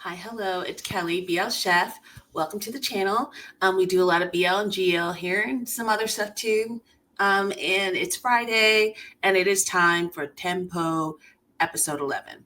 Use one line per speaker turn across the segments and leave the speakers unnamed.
Hi, hello, it's Kelly, BL Chef. Welcome to the channel. We do a lot of BL and GL here and some other stuff too. And it's Friday, and it is time for ThamePo episode 11.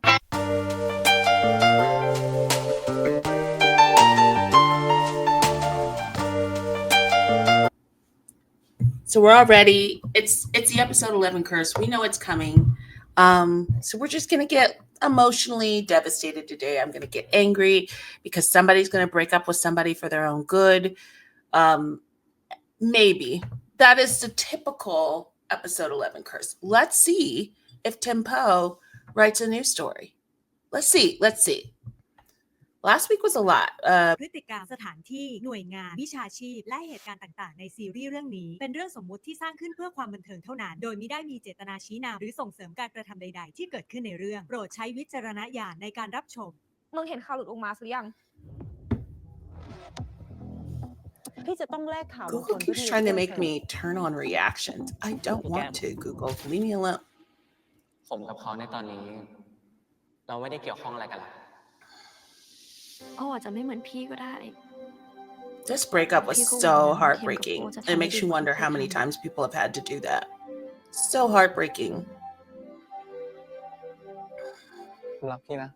So we're already, it's the episode 11 curse. We know it's coming. So we're just going to get emotionally devastated today. I'm going to get angry because somebody's going to break up with somebody for their own good. Maybe. That is the typical episode 11 curse. Let's see if ThamePo writes a new story. Let's see. Last week was a lot.
พฤติกรรมสถานที่หน่วยงานวิชาชีพและเหตุการณ์ต่างๆในซีรีส์เรื่องนี้เป็นเรื่องสมมุติที่สร้างขึ้นเพื่อความบันเทิงเท่านั้นโดยมิได้มีเจตนาชี้นำหรือส่งเสริมการกระทำใดๆที่เกิดขึ้นในเรื่องโปรดใช้วิจารณญาณในการรับชม
มึงเห็นข่าวหลุดออกมาหรือยังพี่จะต้องแลกข่าว
Google keeps trying to make me turn on reactions. I don't want to, Google. Leave me alone.
ผมกับเขาในตอนนี้เราไม่ได้เกี่ยวข้องอะไรกันละ
อาจจะไม่เหมือนพี่ก็ได้
This breakup was so heartbreaking. It makes you wonder how many times people have had to do that. So heartbreaking.
รักพี่นะ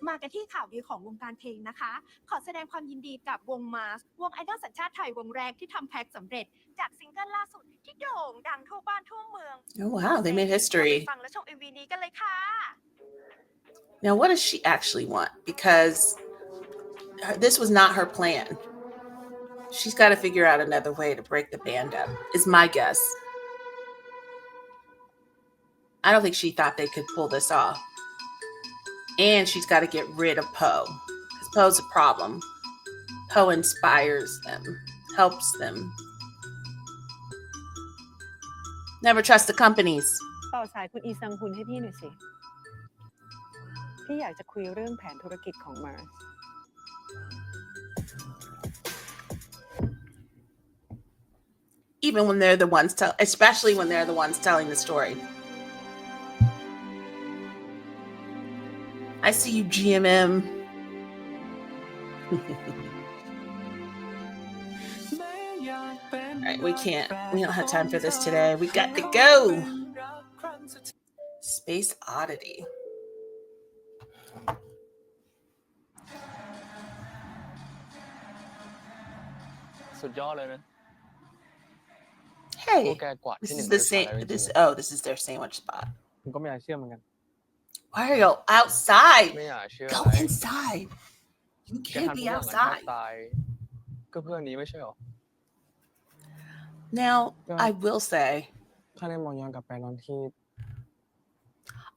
มากันที่ข่าวดีของวงการเพลงนะคะขอแสดงความยินดีกับวงมาสวงไอดอลสัญชาติไทยวงแรกที่ทำแพ็คสำเร็จจากซิงเกิลล่าสุดที่โด่งดังทั่วบ้านทั่วเมือง
Oh wow, they made history.
ฟังและชม MV นี้กันเลยค่ะ
Now, what does she actually want? Because this was not her plan. She's got to figure out another way to break the band up, is my guess. I don't think she thought they could pull this off. And she's got to get rid of Poe. Because Poe's a problem. Poe inspires them, helps them. Never trust the companies.
ต่อสายคุณอีซังฮุนให้พี่หน่อยสิพี่อยากจะคุยเรื่องแผนธุรกิจของ Mars
Even when they're the ones especially when they're the ones telling the story. I see you, GMM. All right, we don't have time for this today. We got to go. Space Oddity. Hey, this is the same. This is their sandwich spot.
ผมก็ไม่อยากเชื่อเหมือนกัน
Why are you outside?
ไม่อยากเชื่อ
Go inside. You can't be outside.
ก็เพื่อนนี้ไม่ใช่หรอ
Now, I will say,
ถ้าได้มองย้อนกลับไปตอนที่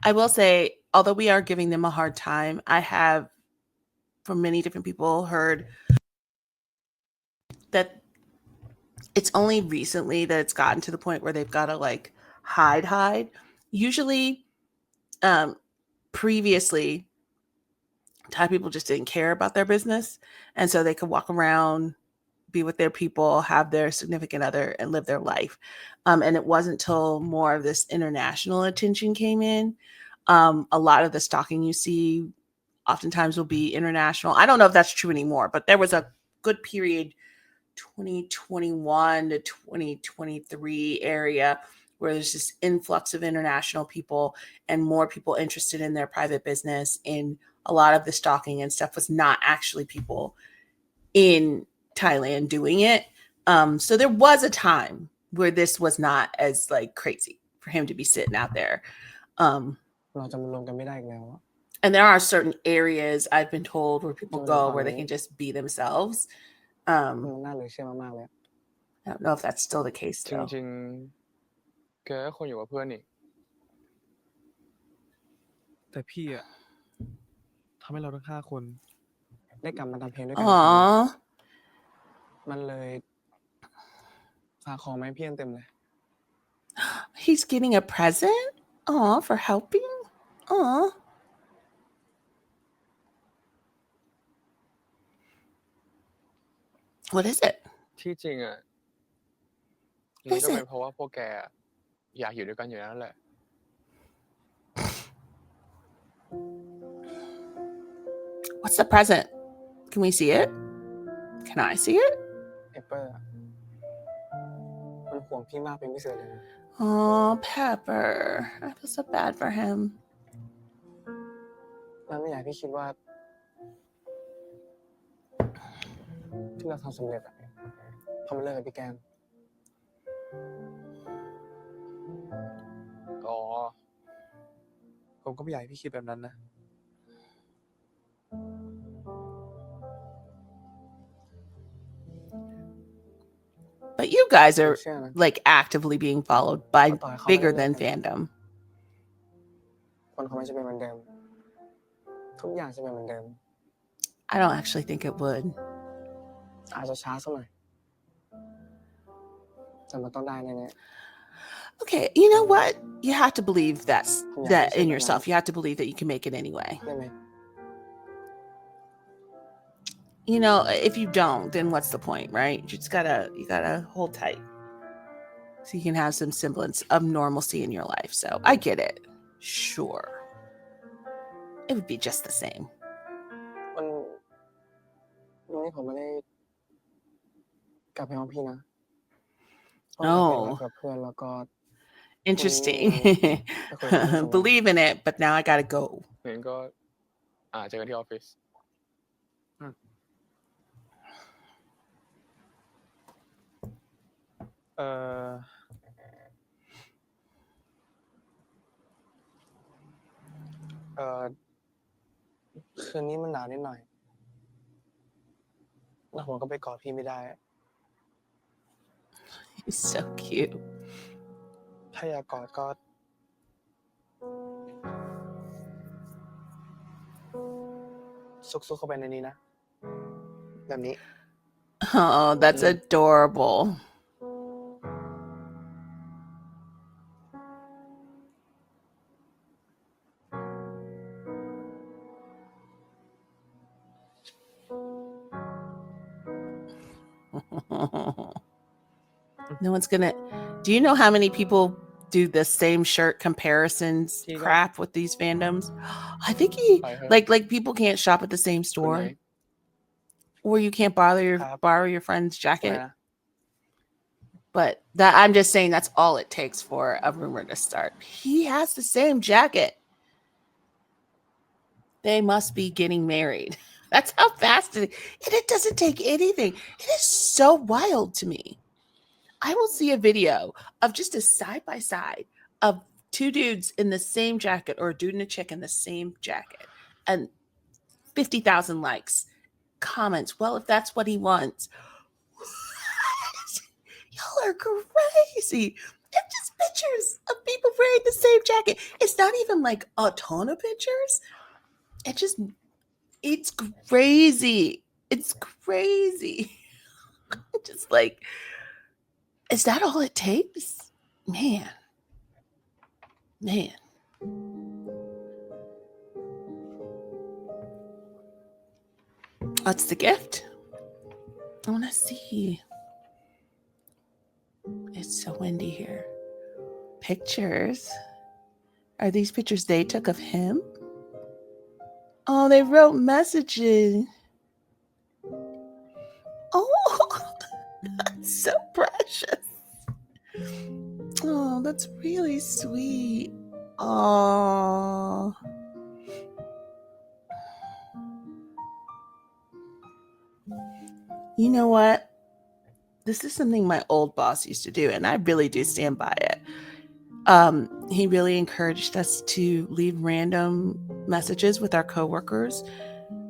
I will say, although we are giving them a hard time, I have, from many different people, heard that it's only recently that it's gotten to the point where they've got to like hide. Usually, previously, Thai people just didn't care about their business. And so they could walk around, be with their people, have their significant other, and live their life. And it wasn't until more of this international attention came in. A lot of the stalking you see oftentimes will be international. I don't know if that's true anymore, but there was a good period, 2021 to 2023 area, where there's this influx of international people and more people interested in their private business. And a lot of the stalking and stuff was not actually people in Thailand doing it. So there was a time where this was not as like crazy for him to be sitting out there. And there are certain areas I've been told where people go where they can just be themselves. I don't know if that's still the case though.
จริงๆแกก็ควรอยู่กับเพื่อนนี่แต่พี่อะทำให้เราทั้ง5คนได้กลับมาทำเพลงด้วยกันมันเลยฝากของมาให้พี่เต็มเลย
He's getting a present? For helping? What is it?
ที่จริงอะนี่ก็เป็นเพราะว่าพวกแกอยากอยู่ด้วยกันอยู่แล้วแหละ
What's the present? Can we see it? Can I see it?
เปเปอร์อะมันห่วงพี่มากเป็นพิเศษเลยนะ
Oh, Pepper. I feel so bad for him.
มันไม่อยากให้พี่คิดว่าที่เราทำสำเร็จอะเพราะมันเลิกกับพี่แก้มอ๋อผมก็ไม่อยากให้พี่คิดแบบนั้นนะ
But you guys
ผม
are
เชื่อนะ
like actively being followed by
ก็ต่อให้เขาไม่
bigger
ได้เลิก
than
กัน
fandom.
คนเขาไม่จะเป็นเหมือนเดิมทุกอย่างจะเป็นเหมือนเดิม
I don't actually think it would.
อาจจะช้าสักหน่อยแต่มันต้องได้แน่
Okay, you know what? You have to believe that
Yeah,
in
I
yourself.
know.
You have to believe that you can make it anyway.
ๆได้ไหม
You know, if you don't, then what's the point, right? You gotta hold tight so you can have some semblance of normalcy in your life. So I get it. Sure. It would be just the same.
วันนี้ผมไม่ได้กลับไปห้องพี่นะ
Oh.
กับเพื่อนแล้วก็
Interesting.
Okay.
Believe in it, but now I gotta go.
งั้นก็เจอกันที่ออฟฟิศ
คืนนี้มันหนาวนิดหน่อยแล้วผมก็ไปกอดพี่ไม่ได้
He's so cute.
ถ้าอยากกอดก็ซุกๆเข้าไปในนี้นะแบบนี้
Oh, that's adorable. No one's gonna. Do you know how many people do the same shirt comparisons
He got-
crap with these fandoms? I think he
I heard.
like people can't shop at the same
คุณ
store,
ไหน
or you can't
Crap.
borrow your friend's
อะไร
jacket.
นะ
But that I'm just saying that's all it takes for a rumor to start. He has the same jacket. They must be getting married. That's how fast it is. And it doesn't take anything. It is so wild to me. I will see a video of just a side by side of two dudes in the same jacket or a dude and a chick in the same jacket and 50,000 likes, comments. Well, if that's what he wants. Y'all are crazy. They're just pictures of people wearing the same jacket. It's not even like a ton of pictures. It's crazy. It's crazy. Just like, is that all it takes? Man. What's the gift? I want to see. It's so windy here. Pictures. Are these pictures they took of him? Oh, they wrote messages. Oh, that's so precious. Oh, that's really sweet. Oh. You know what? This is something my old boss used to do, and I really do stand by it. He really encouraged us to leave random messages with our coworkers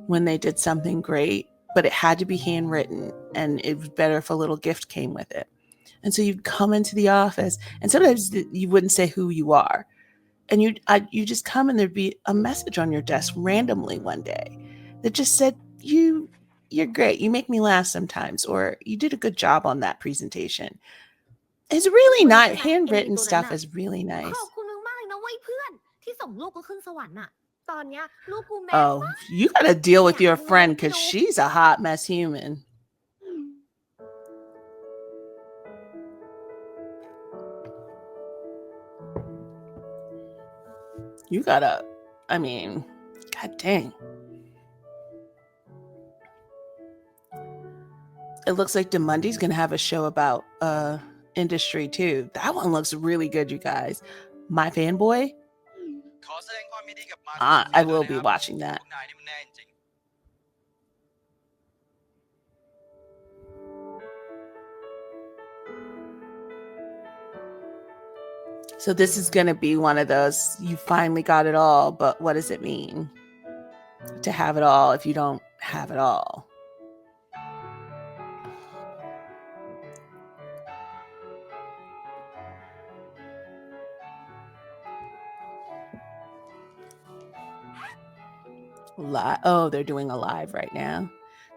when they did something great, but it had to be handwritten, and it was better if a little gift came with it. And so you'd come into the office, and sometimes you wouldn't say who you are, and you just come, and there'd be a message on your desk randomly one day that just said, you're great. You make me laugh sometimes, or you did a good job on that presentation. It's really not handwritten stuff is really
ข
nice.
อบคุณมากๆเลยนะเว้ยเพื่อนที่ส่งลูกกูขึ้นสวรรค์น่ะตอนเนี้ยลูกกูแมส
Oh, you gotta deal with your friend because she's a hot mess human. You gotta, I mean, god dang. It looks like Demundi's gonna have a show about industry too. That one looks really good, you guys. My Fanboy.
ขอแสดงความยินดีกับมา
I will be watching that.
พวกนายนี่มันแน่จริง
So this is gonna be one of those, you finally got it all, but what does it mean to have it all if you don't have it all? Oh, they're doing a live right now.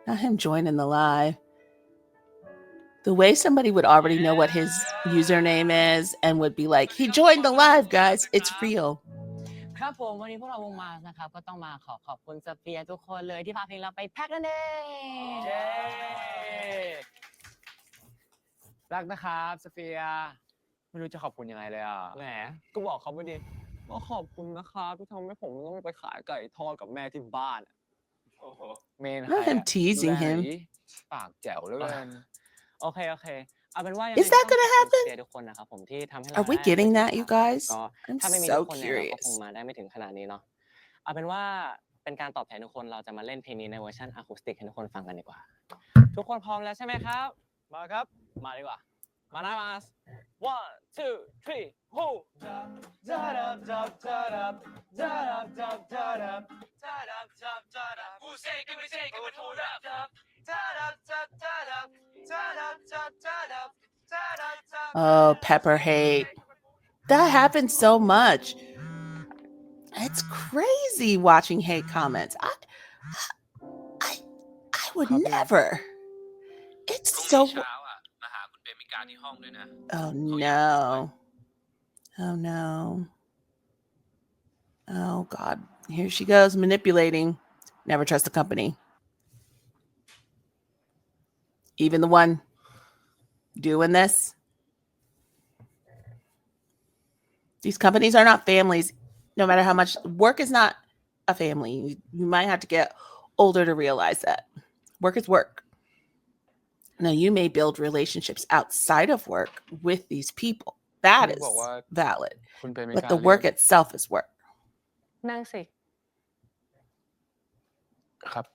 Not him joining the live. The way somebody would already know what his username is and would be like, he joined the live, guys. It's real.
ครับผมวันนี้พวกเราวงมานะครับก็ต้องมาขอบคุณสเฟียร์ทุกคนเลยที่พาเพลงเราไปแพ็คนั่นเองรักนะครับสเฟียร์ไม่รู้จะขอบคุณยังไงเลยอ่ะแหมก็บอกเขาไปดิว่าขอบคุณนะครับที่ทำให้ผมต้องไปขายไก่ทอดกับแม่ที่บ้านโอ้โหเมน
Not him teasing him.
ปากแจ๋วเหลือเกินโอเคเอาเป็นว่า
Is that gonna happen?
ทุกคนนะครับผมที่ทำให้เรา
Are we getting that, you guys?
ก็
I'm
ถ้าไม่มี
so
ทุกคนเนี่ยเราก็
curious.
คงมาได้ไม่ถึงขนาดนี้เนาะเอาเป็นว่าเป็นการตอบแทนทุกคนเราจะมาเล่นเพลงนี้ในเวอร์ชันอะคูสติกให้ทุกคนฟังกันดีกว่าทุกคนพร้อมแล้วใช่ไหมครับมาครับมาดีกว่ามานะมา one two three ho Who say can we say can we hold up
Oh, Pepper hate. That happens so much. It's crazy watching hate comments. I would never. It's so. Oh no. Oh no. Oh God. Here she goes manipulating. Never trust the company. Even the one doing this. These companies are not families, no matter how much work is not a family. You might have to get older to realize that work is work. Now, you may build relationships outside of work with these people. That is valid. But the work itself is work.
นั่งสิ
ครับ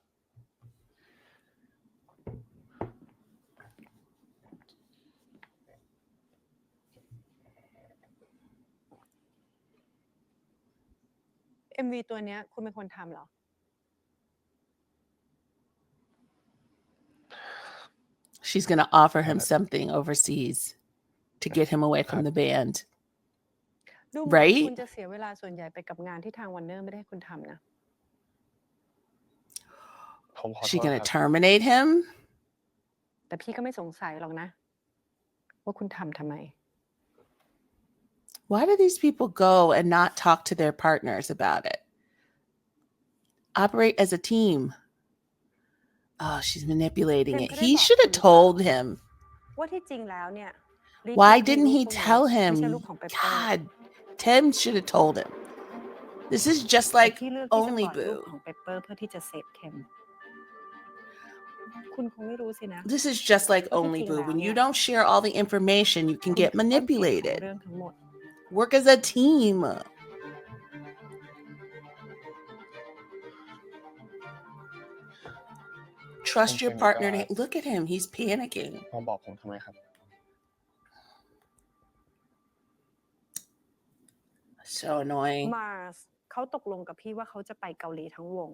MV ตัวเนี้ยคุณเป็นคนทำเหรอ
She's going to offer him something overseas to get him away from the band.
ดูเหมือน
Right?
คุณจะเสียเวลาส่วนใหญ่ไปกับงานที่ทางวันเนอร์ไม่ได้ให้คุณทำนะ
ผมขอโทษ
She going
ค
to
รับ
terminate him?
แต่พี่ก็ไม่สงสัยหรอกนะ ว่าคุณทำทำไม
Why do these people go and not talk to their partners about it? Operate as a team. Oh, she's manipulating it. He should have told him.
ว่าที่จริงแล้วเนี่ย
Why didn't he tell
ไม่
him?
ใช่ลูกของเปเปอร์
God, Tim should have told him. This is just
แต่
like
ที่เลือกที่จะ
Only
ปล่อยลูก
Boo.
ของเปเปอร์เพื่อที่จะเซฟเทมคุณคงไม่รู้สินะ
This is just like Only Boo. When you don't share all the information, you can get
คุณคือต้นเหตุของ
manipulated.
เรื่องทั้งหมด
Work as a team. Trust your partner. Look at him. He's panicking.
มาบอกผมทำไมครับ
So annoying.
Mars เขาตกลงกับพี่ว่าเขาจะไปเกาหลีทั้งวง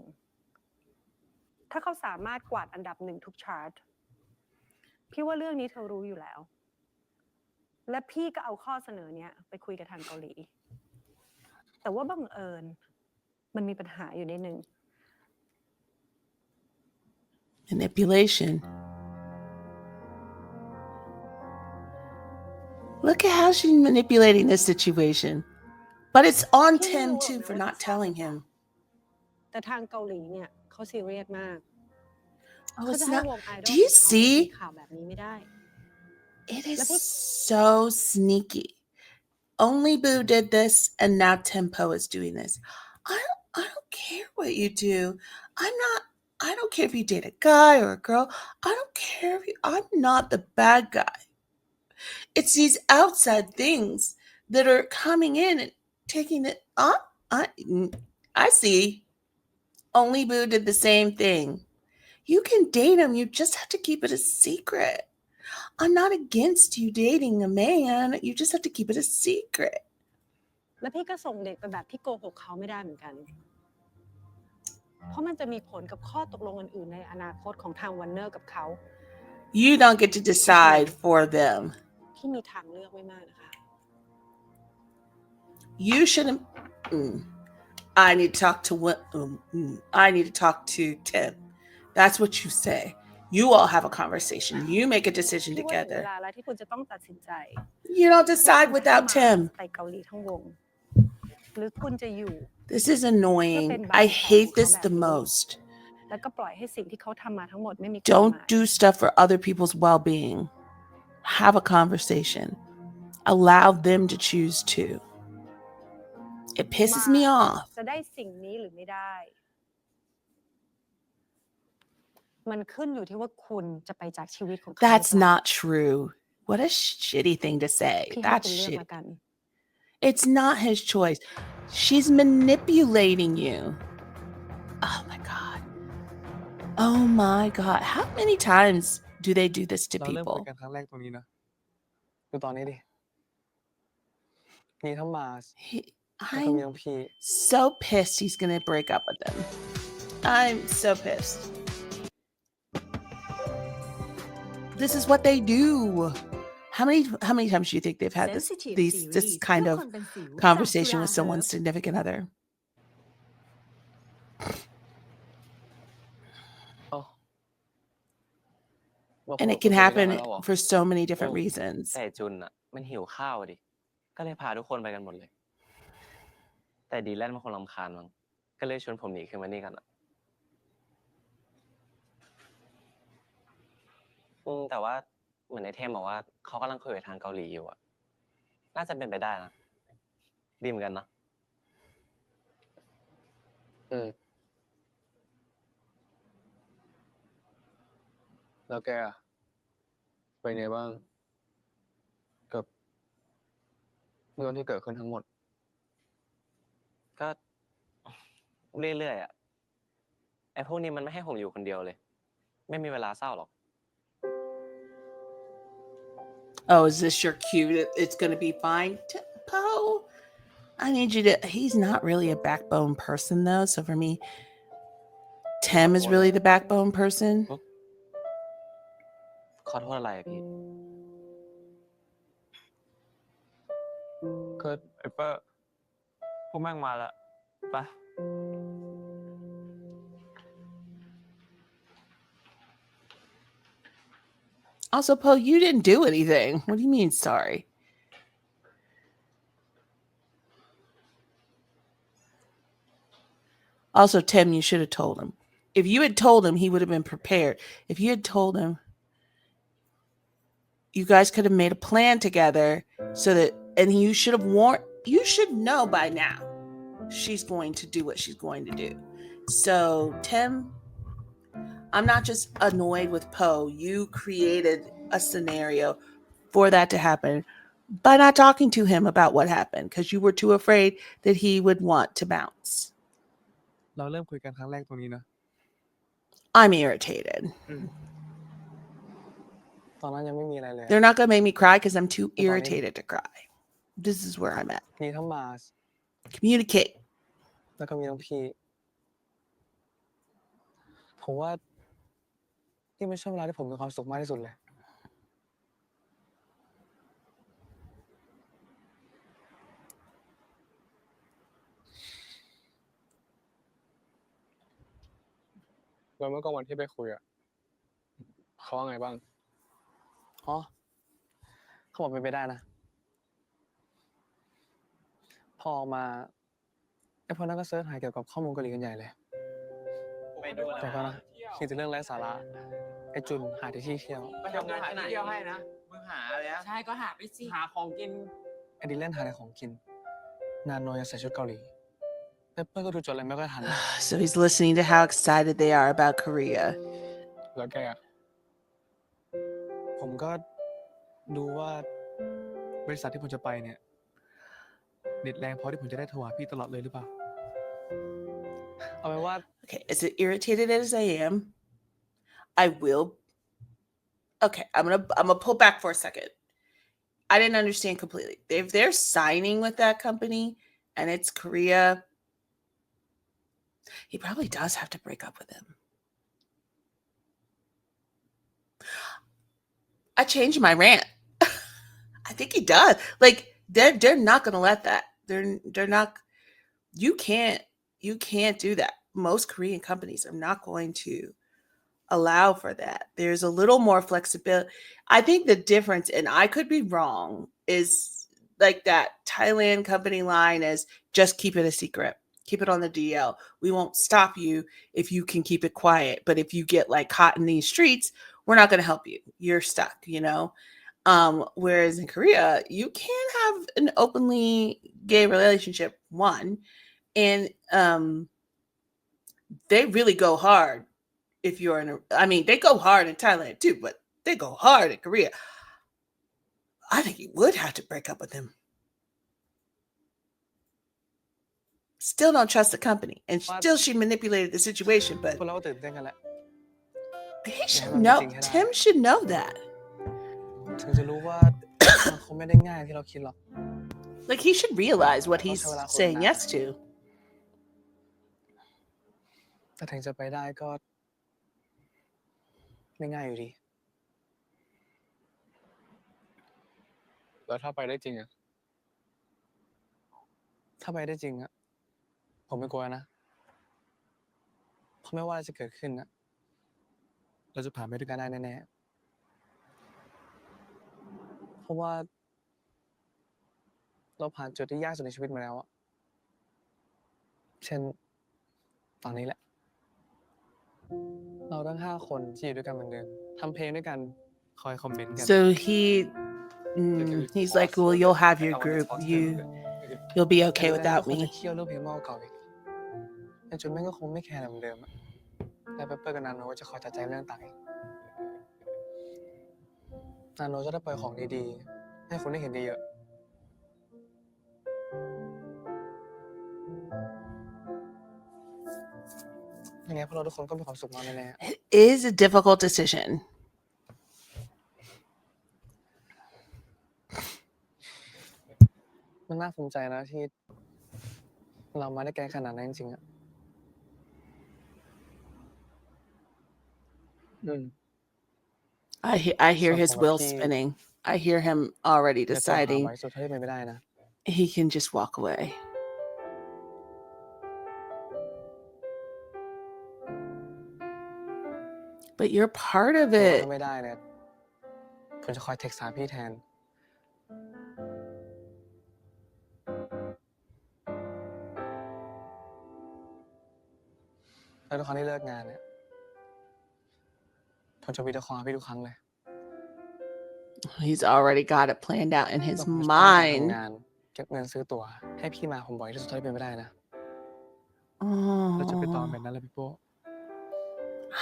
ถ้าเขาสามารถกวาดอันดับ1ทุกชาร์ตพี่ว่าเรื่องนี้เธอรู้อยู่แล้ว และพี่ก็เอาข้อเสนอเนี้ยไปคุยกับทางเกาหลี แต่ว่าบังเอิญมันมีปัญหาอยู่นิดนึง
Manipulation. Look at how she's manipulating this situation. But it's on Tim too for not telling him.
แต่ทางเกาหลีเนี่ยเขาซีเรียสมาก
Oh,
เขา
it's
จะให้
not.
วงไอดอล
Do you
ของเขา
see?
มีข่าวแบบนี้ไม่ได้
It is so sneaky. Only Boo did this, and now ThamePo is doing this. I don't care what you do. I don't care if you date a guy or a girl. I don't care if I'm not the bad guy. It's these outside things that are coming in and taking it up. I see. Only Boo did the same thing. You can date him. You just have to keep it a secret. I'm not against you dating a man. You just have to keep it a secret.
แล้วพี่ก็ส่งเด็กไปแบบที่โกหกเขาไม่ได้เหมือนกัน เพราะมันจะมีผลกับข้อตกลงอื่นๆในอนาคตของทางวันเนอร์กับเขา
You don't get to decide for them.
พี่มีทางเลือกไม่มากนะคะ
You shouldn't. I need to talk to I need to talk to Tim. That's what you say. You all have a conversation. You make a decision
พี่ว่าถึง
together.
เวลาแล้วที่คุณจะต้องตัดสินใจ
You don't decide without Tim.
ไปเกาหลีทั้งวง หรือคุณจะอยู่
This is annoying. I hate this the most.
แล้วก็ปล่อยให้สิ่งที่เขาทำมาทั้งหมดไม่มีความห
Don't
มาย
do stuff for other people's well-being. Have a conversation. Allow them to choose too. It pisses me off.
จะได้สิ่งนี้หรือไม่ได้ มันขึ้นอยู่ที่ว่าคุณจะไปจากชีวิตของเขา
That's not true. What a shitty thing to say.
พี่ให้
That's
คุณเลือก
shitty.
ละกัน
It's not his choice. She's manipulating you. Oh my God. Oh my God. How many times do they do this to
เราเริ่มคุย
people?
กันครั้งแรกตรงนี้นะดูตอนนี้ดิมีทั้งมาสแล้วก็มี
I'm
ทั้งพี่
so pissed he's going to break up with them. I'm so pissed. This is what they do. How many times do you think they've had this kind of conversation with someone's significant other?
บอก
And
ผม
it can
คุยกัน
happen
มาแล้วเหรอ
for so many different reasons.
แต่จุนอ่ะมันหิวข้าวดิก็เลยพาทุกคนไปกันหมดเลย แต่ดีแลนด์มันคงรำคาญมั้งก็เลยชวนผมหนีขึ้นมานี่กันอ่ะแต่ว่าเหมือนในเทมบอกว่าเขากำลังคุยกับทางเกาหลีอยู่อ่ะน่าจะเป็นไปได้นะดีเหมือนกันนะ
แล้วแกอะเป็นไงบ้างกับเรื่องที่เกิดขึ้นทั้งหมด
ก็เรื่อยๆอ่ะไอ้พวกนี้มันไม่ให้ผมอยู่คนเดียวเลยไม่มีเวลาเศร้าหรอก
Oh, is this your cue that it's going to be fine? Poe, I need you to. He's not really a backbone person, though. So for me, Tim is really the backbone person.
ขอโทษอะไรอะพี่
ก็ไอ้เปอร์พวกแม่งมาละไป
Also, Poe, you didn't do anything. What do you mean, sorry? Also, Tim, you should have told him. If you had told him, he would have been prepared. If you had told him, you guys could have made a plan together so that, and you should have warned, you should know by now she's going to do what she's going to do. So, Tim, I'm not just annoyed with Poe. You created a scenario for that to happen by not talking to him about what happened because you were too afraid that he would want to bounce.
เราเริ่มคุยกันครั้งแรกตรงนี้นะ
I'm irritated.
ตอนนั้นยังไม่มีอะไรเลย
They're not going to make me cry because I'm too irritated to cry. This is where I'm at.
มีทั้งมาส
Communicate.
แล้วก็มีทั้งพี่ผมว่านี่เป็นช่วงเวลาที่ผมมีความสุขมากที่สุดเลยแล้วเมื่อกลางวันที่ไปคุยอ่ะเขาว่าไงบ้างอ๋อเขาบอกเป็นไปได้นะพอออกมาไอ้พวกนั้นก็เสิร์ชหาเกี่ยวกับข้อมูลเกาหลีกันใหญ่เลยไปดูแต่ก็นะคิดถึงเรื่องไร้สาระไอ้จุนหาที่เที่ยว
ไปทำงานที่ไหนเที่ยวให้นะมึงหาอะไรนะใช่ก็หาไปสิหาของกิน
ไอ้ดิเล่นหาอะไรของกินนานโนยังใส่ชุดเกาหลี เปเปอร์ก็ดูจดอะไรไม่ค่อยทัน
So he's listening to how excited they are about Korea.
แล้วแกอะผมก็ดูว่าบริษัทที่ผมจะไปเนี่ยเน็ตแรงพอที่ผมจะได้โทรหาพี่ตลอดเลยหรือเปล่าเอาเป็นว่า
Okay, as irritated as I am, I will. Okay, I'm gonna pull back for a second. I didn't understand completely. If they're signing with that company and it's Korea, he probably does have to break up with him. I changed my rant. I think he does. Like they're not gonna let that. They're not. You can't do that. Most Korean companies are not going to allow for that. There's a little more flexibility. I think the difference, and I could be wrong, is like that Thailand company line is just keep it a secret. Keep it on the DL. We won't stop you if you can keep it quiet. But if you get like caught in these streets, we're not going to help you. You're stuck, you know? Whereas in Korea, you can have an openly gay relationship, one, and they really go hard if you're in they go hard in Thailand too, but they go hard in Korea. I think he would have to break up with him. Still don't trust the company, and still she manipulated the situation, but
พวกเราก็ตื่นเต้นกันแหละ
he should know. Tim should know that.
ถึงจะรู้ว่า มันคงไม่ได้ง่ายที่เราคิดหรอก
Like he should realize what he's saying yes to.
แต่ถึงจะไปได้ก็ไม่ง่ายอยู่ดีแล้วถ้าไปได้จริงอะถ้าไปได้จริงอะผมไม่กลัวนะเพราะไม่ว่าอะไรจะเกิดขึ้นนะเราจะผ่านไปด้วยกันได้แน่ๆเพราะว่าเราผ่านจุดที่ยากสุดในชีวิตมาแล้วอะเช่นตอนนี้แหละเราทั้ง5คนที่อยู่ด้วยกันเหมือนเดิมทำเพลงด้วยกันคอยคอมเมนต์กัน
So he's like, well, you'll have your group. You'll be okay without me.
เคี่ยวเรื่องเพลงเมาเก่าอีกแต่จนแม่งก็คงไม่แคร์เหมือนเดิมอะและเปเปอร์กับนาโนก็จะคอยตัดใจเรื่องต่างนาโนจะได้ปล่อยของดีๆให้คนได้เห็นดีเยอะยังไงพวกเราทุกคนก็มีความสุขมากแน่ๆ
It is a difficult decision.
มันน่าภูมิใจนะที่เรามาได้ไกลขนาดนั้นจริงๆอ่ะ
I hear his wheels spinning. I hear him already deciding
สุดท้ายไม่ได้นะ
he can just walk away. But you're part of it.
ถ้าไม่ได้เนี่ยผมจะคอยเท็กซ์หาพี่แทนแล้วทุกครั้งที่เลิกงานเนี่ยผมจะวิดีโอคอลหาพี่ทุกครั้งเลย
He's already got it planned out in his
ผมจะ
mind.
ทำงานเก็บเงินซื้อตั๋วให้พี่มาผมบ่อยที่สุดเท่าที่เป็นไปได้นะ
Oh,
เราจะไปตอนแบบนั้นเลยพี่โป้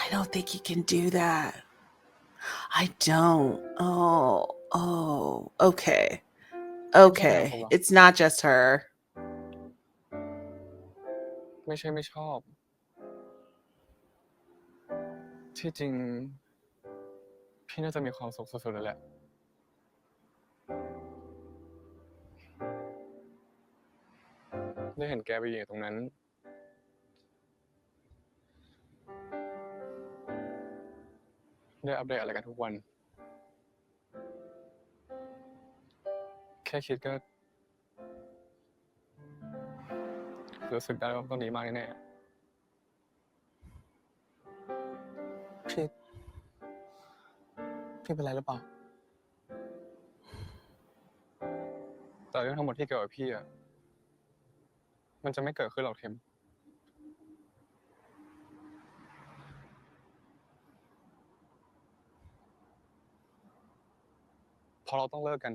I don't think he can do that. I don't. Oh, okay. Okay. It's not just her.
ไม่ใช่ไม่ชอบที่จริงพี่น่าจะมีความสุขสุดๆเลยแหละได้เห็นแกไปอยู่ตรงนั้นได้อัปเดตอะไรกันทุกวันแค่คิดก็รู้สึกได้ว่าต้องดีมากแน่ๆพี่เป็นไรหรือเปล่าแต่เรื่องทั้งหมดที่เกิดกับพี่อะมันจะไม่เกิดขึ้นหรอกเทมพอเราต้องเลิกกัน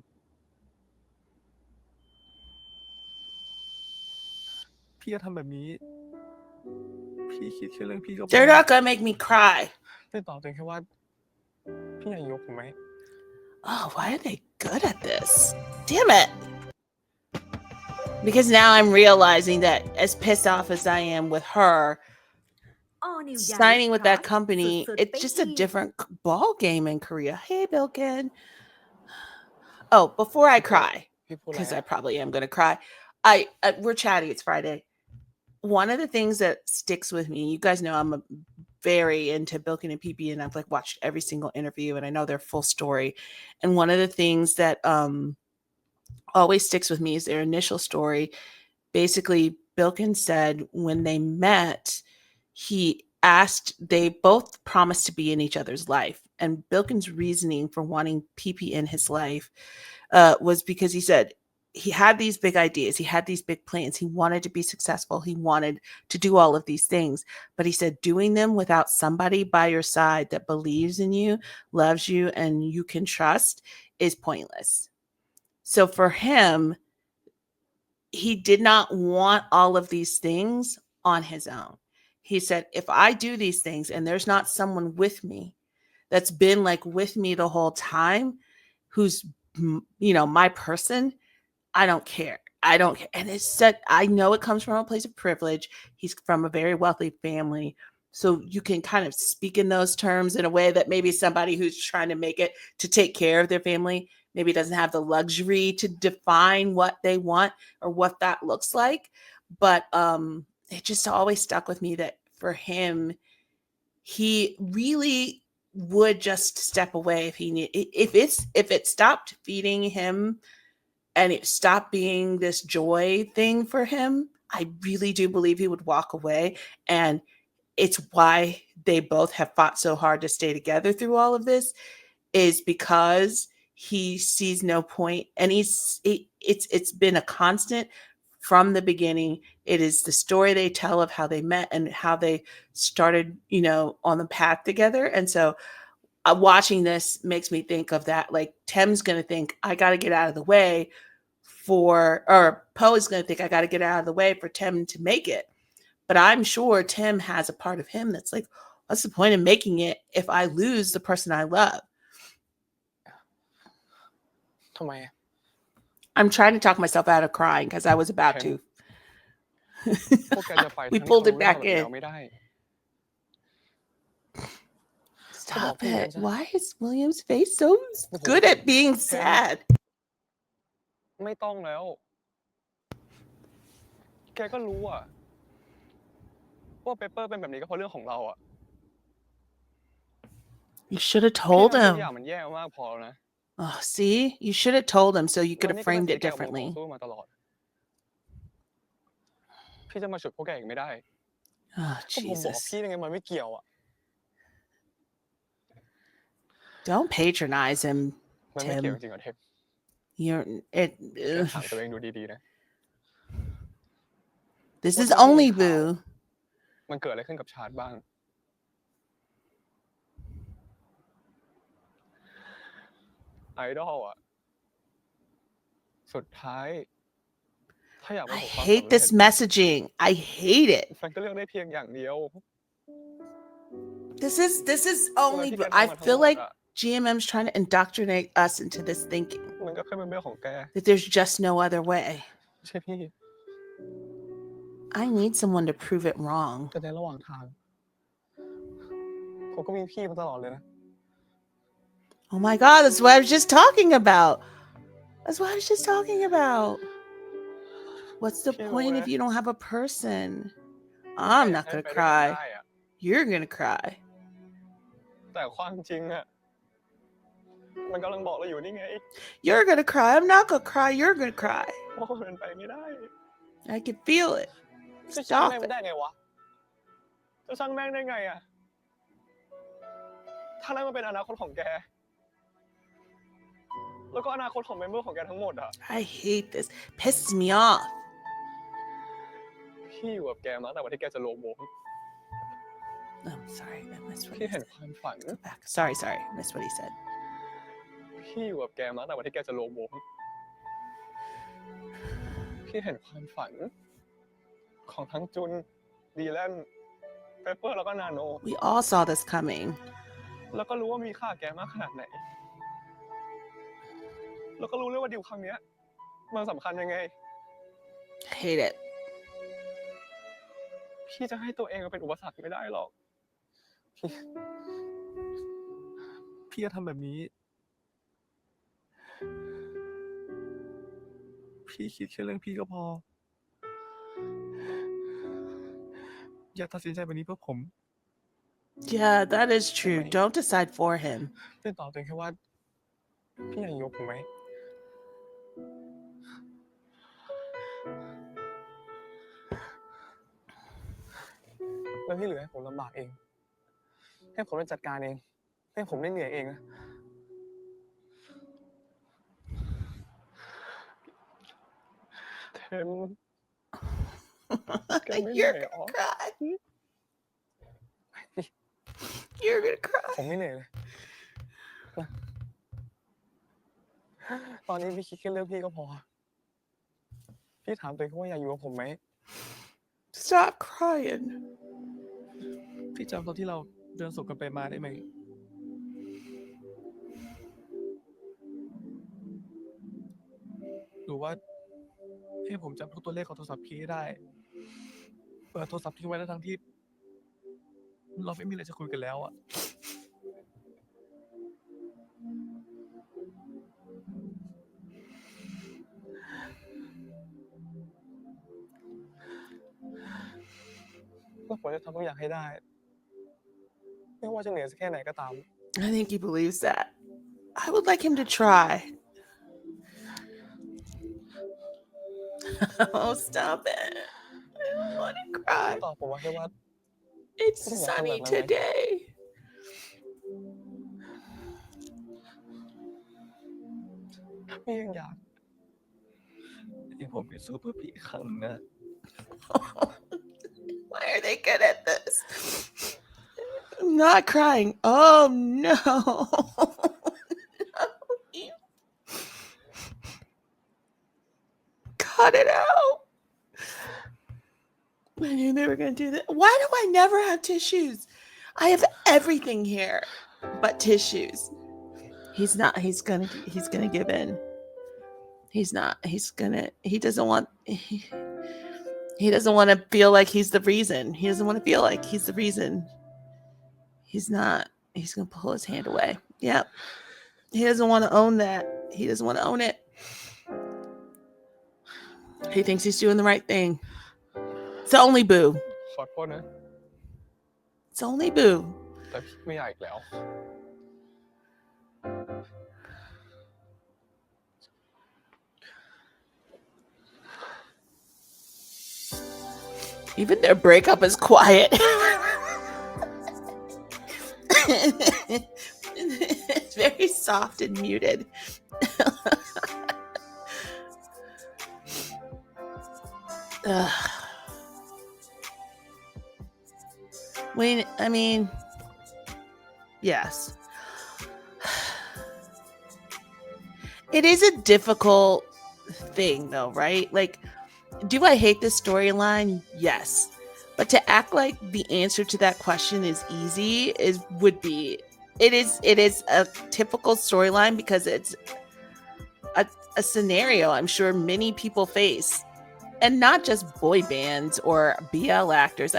พ พี่จะทำแบบนี้พี่คิดแค่เรื่องพี่ก็พอ
They're not gonna make me cry.
ได้ตอบตัวเองแค่ว่าพี่อยากยกผมไหม
Oh, why are they good at this? Damn it. Because now I'm realizing that as pissed off as I am with her
All New
signing with that
Yaris
company,
Plus สุดๆ
it's just a
ไปอีก
different ball game in Korea. Hey, Bilkin. Oh, before I cry,
พี่พูดอะไร
because I
อะ
probably am gonna cry. We're chatting. It's Friday. One of the things that sticks with me, you guys know I'm very into Bilkin and PP, and I've like watched every single interview, and I know their full story. And one of the things that always sticks with me is their initial story. Basically, Bilkin said when they met, they both promised to be in each other's life. And Bilkin's reasoning for wanting PP in his life was because he said he had these big ideas. He had these big plans. He wanted to be successful. He wanted to do all of these things. But he said doing them without somebody by your side that believes in you, loves you, and you can trust is pointless. So for him, he did not want all of these things on his own. He said, if I do these things and there's not someone with me that's been like with me the whole time, who's, my person, I don't care. I don't care. And it's said, I know it comes from a place of privilege. He's from a very wealthy family. So you can kind of speak in those terms in a way that maybe somebody who's trying to make it to take care of their family maybe doesn't have the luxury to define what they want or what that looks like. But it just always stuck with me that for him, he really would just step away if it stopped feeding him and it stopped being this joy thing for him. I really do believe he would walk away. And it's why they both have fought so hard to stay together through all of this, is because he sees no point. And it's been a constant from the beginning. It is the story they tell of how they met and how they started, on the path together. And so watching this makes me think of that. Like Tem's going to think, I got to get out of the way or Poe is going to think, I got to get out of the way for Tem to make it. But I'm sure Tim has a part of him that's like, what's the point of making it if I lose the person I love?
ทำไม
I'm trying to talk myself out of crying because I was about to.
พวกแกจะไป
We
ทั้งที่
pulled
เขา
it
รู้เรื่อง
back
แบบ
in.
เราไม่ได้
Stop it. Why is William's face so good at being sad?
ไม่ต้องแล้ว แกก็รู้อะว่าเปเปอร์เป็นแบบนี้ก็เพราะเรื่องของเราอะ
You should have told
ทุก
him.
อย่างมันแย่มากพอแล้วนะ
Oh, see? You should have told him so you could
แล้ว
have
นี่ก็เป็น
framed
สิ่ง
it
ที่แกออกมาต่อ
differently.
สู้มาตลอด พี่จะมาฉุดพวกแกอีกไม่ได้
Oh,
ก็ผมบอก
Jesus.
พี่ยังไงมันไม่เกี่ยวอะ
Don't patronize him,
มันไม่เกี่ยว
Tim.
จริงๆเหรอเทม
You're it.
แกถามตัวเองดูดีๆนะ
This
ว่า
is
ตอนที่มี
only
ข่าว
Boo.
มันเกิดอะไรขึ้นกับชาร์ตบ้าง ไอดอลอะสุดท้ายถ้าอยากประ
I
สบความ
hate
สำเร็
this
จ
messaging. I hate it.
แฟนก็เลือกได้เพียงอย่างเดียว
This is
แล้ว
only
ที่
Boo.
แกทำ
I
มาทั้ง
feel
หมด
like
อะ
GMM's trying to indoctrinate us into this thinking
มันก็แค่เป็นเรื่องของแก
that there's just no other way.
ไม่ใช่พี่
I need someone to prove it wrong.
แต่ในระหว่างทางผมก็มีพี่มาตลอดเลยนะ
Oh my God, that's what I was just talking about. That's what I was just talking about. What's the point if you don't have a person? I'm not gonna cry. You're gonna cry.
แต่ความจริงอะมันกำลังบอกเราอยู่นี่ไง
You're gonna cry. I'm not gonna cry. You're gonna cry.
โอ้เป็นไปไม่ได้
I can feel it.
จะช่าง
Stop
แม่ง
it.
ได้ไงวะ จะช่างแม่งได้ไงอะถ้านั่นมันเป็นอนาคตของแก แล้วก็อนาคตของเมมเบอร์ของแกทั้งหมดอะ
I hate this. Pisses me off.
พี่อยู่กับแกมาแต่วันที่แกจะโลโม
I'm sorry. I missed what
พี่
he
เห็น
said.
ความฝัน
Go back. Sorry. I missed what he said.
พี่อยู่กับแกมาแต่วันที่แกจะโลโม พี่เห็นความฝันข ของทั้งจุนดีแลนเปเปอร์แล้วก็นาโน
We all saw this coming.
แล้วก็รู้ว่ามีค่าแกมากขนาดไหนแล้วก็รู้เลยว่าดิวครั้งเนี้ยมันสำคัญยังไง
Hate it.
พี่จะให้ตัวเองเป็นอุปสรรคไม่ได้หรอกพี่จะทำแบบนี้พี่คิดแค่เรื่องพี่ก็พออย่าตัดสินใจแบบนี้เพื่อผม
Yeah, that is true. Don't decide for him.
พี่ตอบตัวเองแค่ว่าพี่อยากอยู่กับผมไหมแล้วพี่เหลือให้ผมลำบากเองให้ผมได้จัดการเองให้ผมได้เหนื่อยเองนะเทมแกไม่เหนื่
You're
อยหรอ
gonna cry. You're gonna cry.
ผมไม่เหนื่อยเลยนะตอนนี้พี่คิดแค่เรื่องพี่ก็พอพี่ถามตัวเองว่าอยากอยู่กับผมไหม
Stop crying.
พี่จำตอนที่เราเดินสวนกันไปมาได้ไหมหรือว่าให้ผมจำทุกตัวเลขของโทรศัพท์พี่ได้เปิดโทรศัพท์ทิ้งไว้แล้วทั้งที่เราไม่มีอะไรจะคุยกันแล้วอะแล้วผมจะทำทุกอย่างให้ได้ไม่ว่าจะเหนื่อยสักแค่ไหนก็ตาม
I think he believes that. I would like him to try. Oh, stop it. I don't want to cry.
ตอบผมว่าแค่ว่า
It's sunny today.
พี่ยังอยากให้ผมเป็นซูเปอร์ผีครั้งนะ
Why are they good at this? I'm not crying. Oh no. Cut it out. I knew they were going to do that. Why do I never have tissues? I have everything here but tissues. He's gonna give in. He doesn't want to feel like he's the reason. He doesn't want to feel like he's the reason. He's going to pull his hand away. Yep. He doesn't want to own that. He doesn't want to own it. He thinks he's doing the right thing. It's only Boo.
ขอโทษนะ
It's only Boo.
แต่พี่ไม่อยากอีกแล้ว
Even their breakup is quiet. It's very soft and muted. I mean, yes. It is a difficult thing though, right? Like, do I hate this storyline? Yes. But to act like the answer to that question is easy it is a typical storyline because it's a scenario I'm sure many people face. And not just boy bands or BL actors.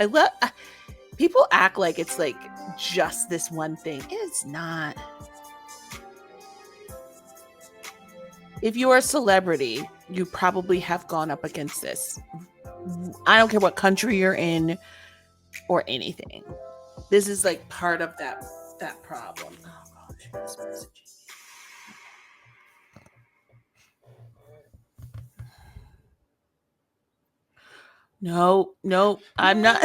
People act like it's like just this one thing. It's not. If you are a celebrity, you probably have gone up against this. I don't care what country you're in or anything. This is like part of that problem. Oh gosh, this messaging. No, I'm not.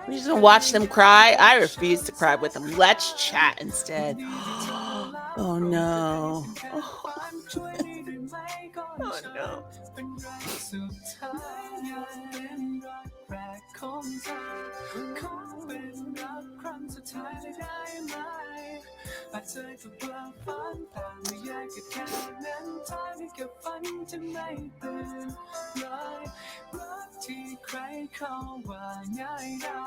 We just watch them cry. I refuse to cry with them. Let's chat instead. Oh no. Oh no.
ของเธอขอเป็นรักครั้งสุดท้ายได้ไหมอาจเธอถูกกลับฝันแต่ไม่อยากแค่นั้นท้ายไม่กับฝันจะไม่ตื่นเลยรักที่ใครเขาว่าง่ายได้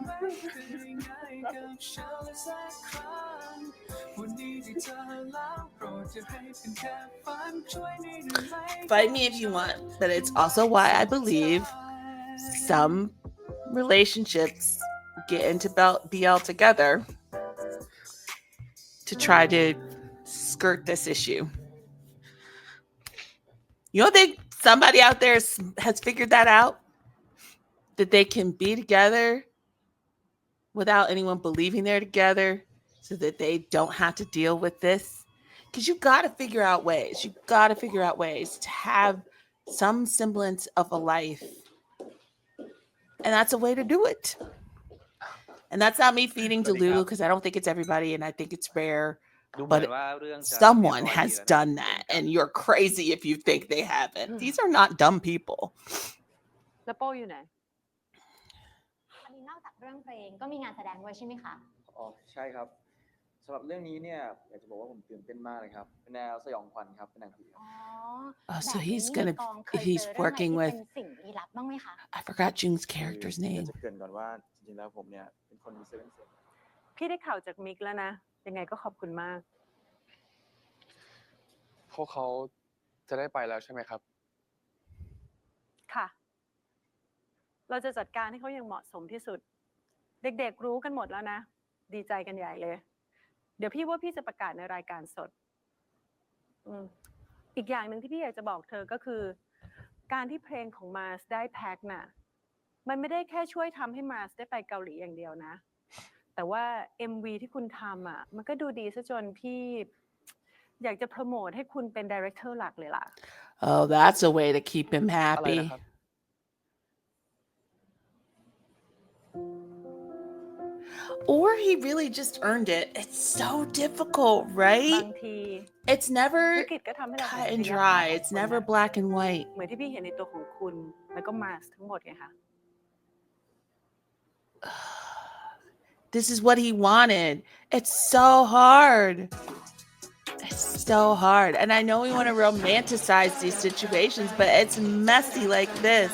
ไม่เคยง่ายกับฉันเลยสักครั้งวันนี้ที่เธอแล้วโปรดจะให้เป็นแค่ฝันช่วยได้ไหม
Fight me if you want, but it's also why I believe some relationships get into BL together to try to skirt this issue. You don't think somebody out there has figured that out? That they can be together without anyone believing they're together so that they don't have to deal with this? Because you got to figure out ways. You got to figure out ways to have some semblance of a life. And that's a way to do it. And that's not me feeding Delulu because I don't think it's everybody and I think it's rare.
ดูเหมือน
But
ว่าเรื่องจะ
someone
เรียบร้อย
has
ดีแล้วนะ
done that, and you're crazy if you think they haven't. These are not dumb people.
แล้วโป้อยู่ไหน
อันนี้นอกจากเรื่องเพลงก็มีงานแสดงด้วยใช่ไหมคะ
อ๋อใช่ครับสำหรับเรื่องนี้เนี่ยอยากจะบอกว่าผมตื่นเต้นมากเลยครับเป็นแนวสยองขวัญครับเป็นหนังผีครับ
อ๋อ
Oh,
แบ
so
บ
he's
นี้
gonna
ในกองเคย
he's
เจอเรื่องอะไร
working
ที่เป็
with
นสิ่งลี้ลับบ้างไหมคะ
I forgot Jung's character's
อยาก
name.
จะเกริ่นก่อนว่าจริงๆแล้วผมเนี่ยเป็นคนมีเซเว่นเซนส์
พี่ได้ข่าวจากมิกแล้วนะ ยังไงก็ขอบคุณมาก
พวกเขาจะได้ไปแล้วใช่ไหมครับ
ค่ะ เราจะจัดการให้เขาอย่างเหมาะสมที่สุด เด็กๆรู้กันหมดแล้วนะ ดีใจกันใหญ่เลย เดี๋ยวพี่ว่าพี่จะประกาศในรายการสด อีกอย่างหนึ่งที่พี่อยากจะบอกเธอก็คือ การที่เพลงของมาร์สได้แพ็คน่ะ มันไม่ได้แค่ช่วยทำให้มาร์สได้ไปเกาหลีอย่างเดียวนะ แต่ว่า MV ที่คุณทำอ่ะ มันก็ดูดีซะจนพี่อยากจะโปรโมทให้คุณเป็นไดเรคเตอร์หลักเลยล่ะ
Oh, that's a way to keep him
อะไร
happy.
นะครับ
Or he really just earned it. It's so difficult,
บา
right?
งที
It's never
วิกฤตก็ทำให้เรา
cut
เห็น
and
ศักยภาพ
dry.
ของ
It's
คน
never
นะ
black and white.
เหมือนที่พี่เห็นในตัวของคุณแล้วก็มาร์สทั้งหมดไงคะ
This is what he wanted. It's so hard. It's so hard. And I know we want to romanticize these situations, but it's messy like this.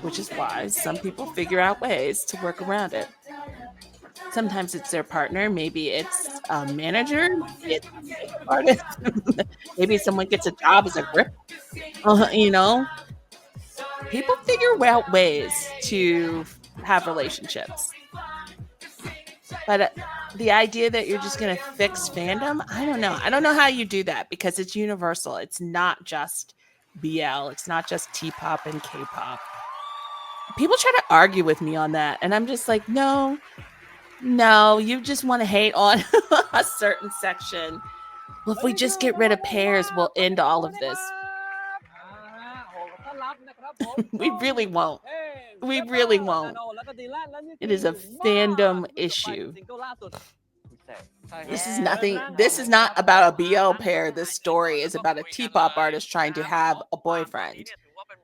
Which is why some people figure out ways to work around it. Sometimes it's their partner. Maybe it's a manager. Maybe it's a makeup artist. Maybe someone gets a job as a grip. You know, people figure out ways to have relationships. But the idea that you're just going to fix fandom, I don't know. I don't know how you do that because it's universal. It's not just BL. It's not just T-pop and K-pop. People try to argue with me on that. And I'm just like, no, you just want to hate on a certain section. Well, if we just get rid of pairs, we'll end all of this. We really won't. We really won't. It is a fandom issue. This is not about a BL pair. This story is about a T-pop artist trying to have a boyfriend,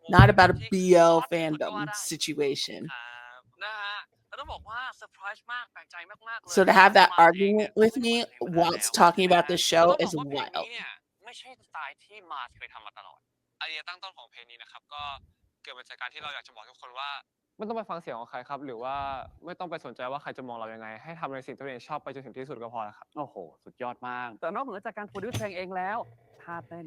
not about a BL fandom situation. So to have that argument with me whilst talking about the show is wild.
ไม่ใช่สไตล์ที่มาร์สเคยทำมาตลอดไอเดียตั้งต้นของเพลงนี้นะครับก็เกิดมาจากการที่เราอยากจะบอกทุกคนว่าไม่ต้องไปฟังเสียงของใครครับหรือว่าไม่ต้องไปสนใจว่าใครจะมองเรายังไงให้ทำในสิ่งที่ตัวเองชอบไปจนถึงที่สุดก็พอแล้วครับโอ้โหสุดยอดมากแต่นอกเหนือจากการโปรดิวซ์เพลงเองแล้วท่าเต้น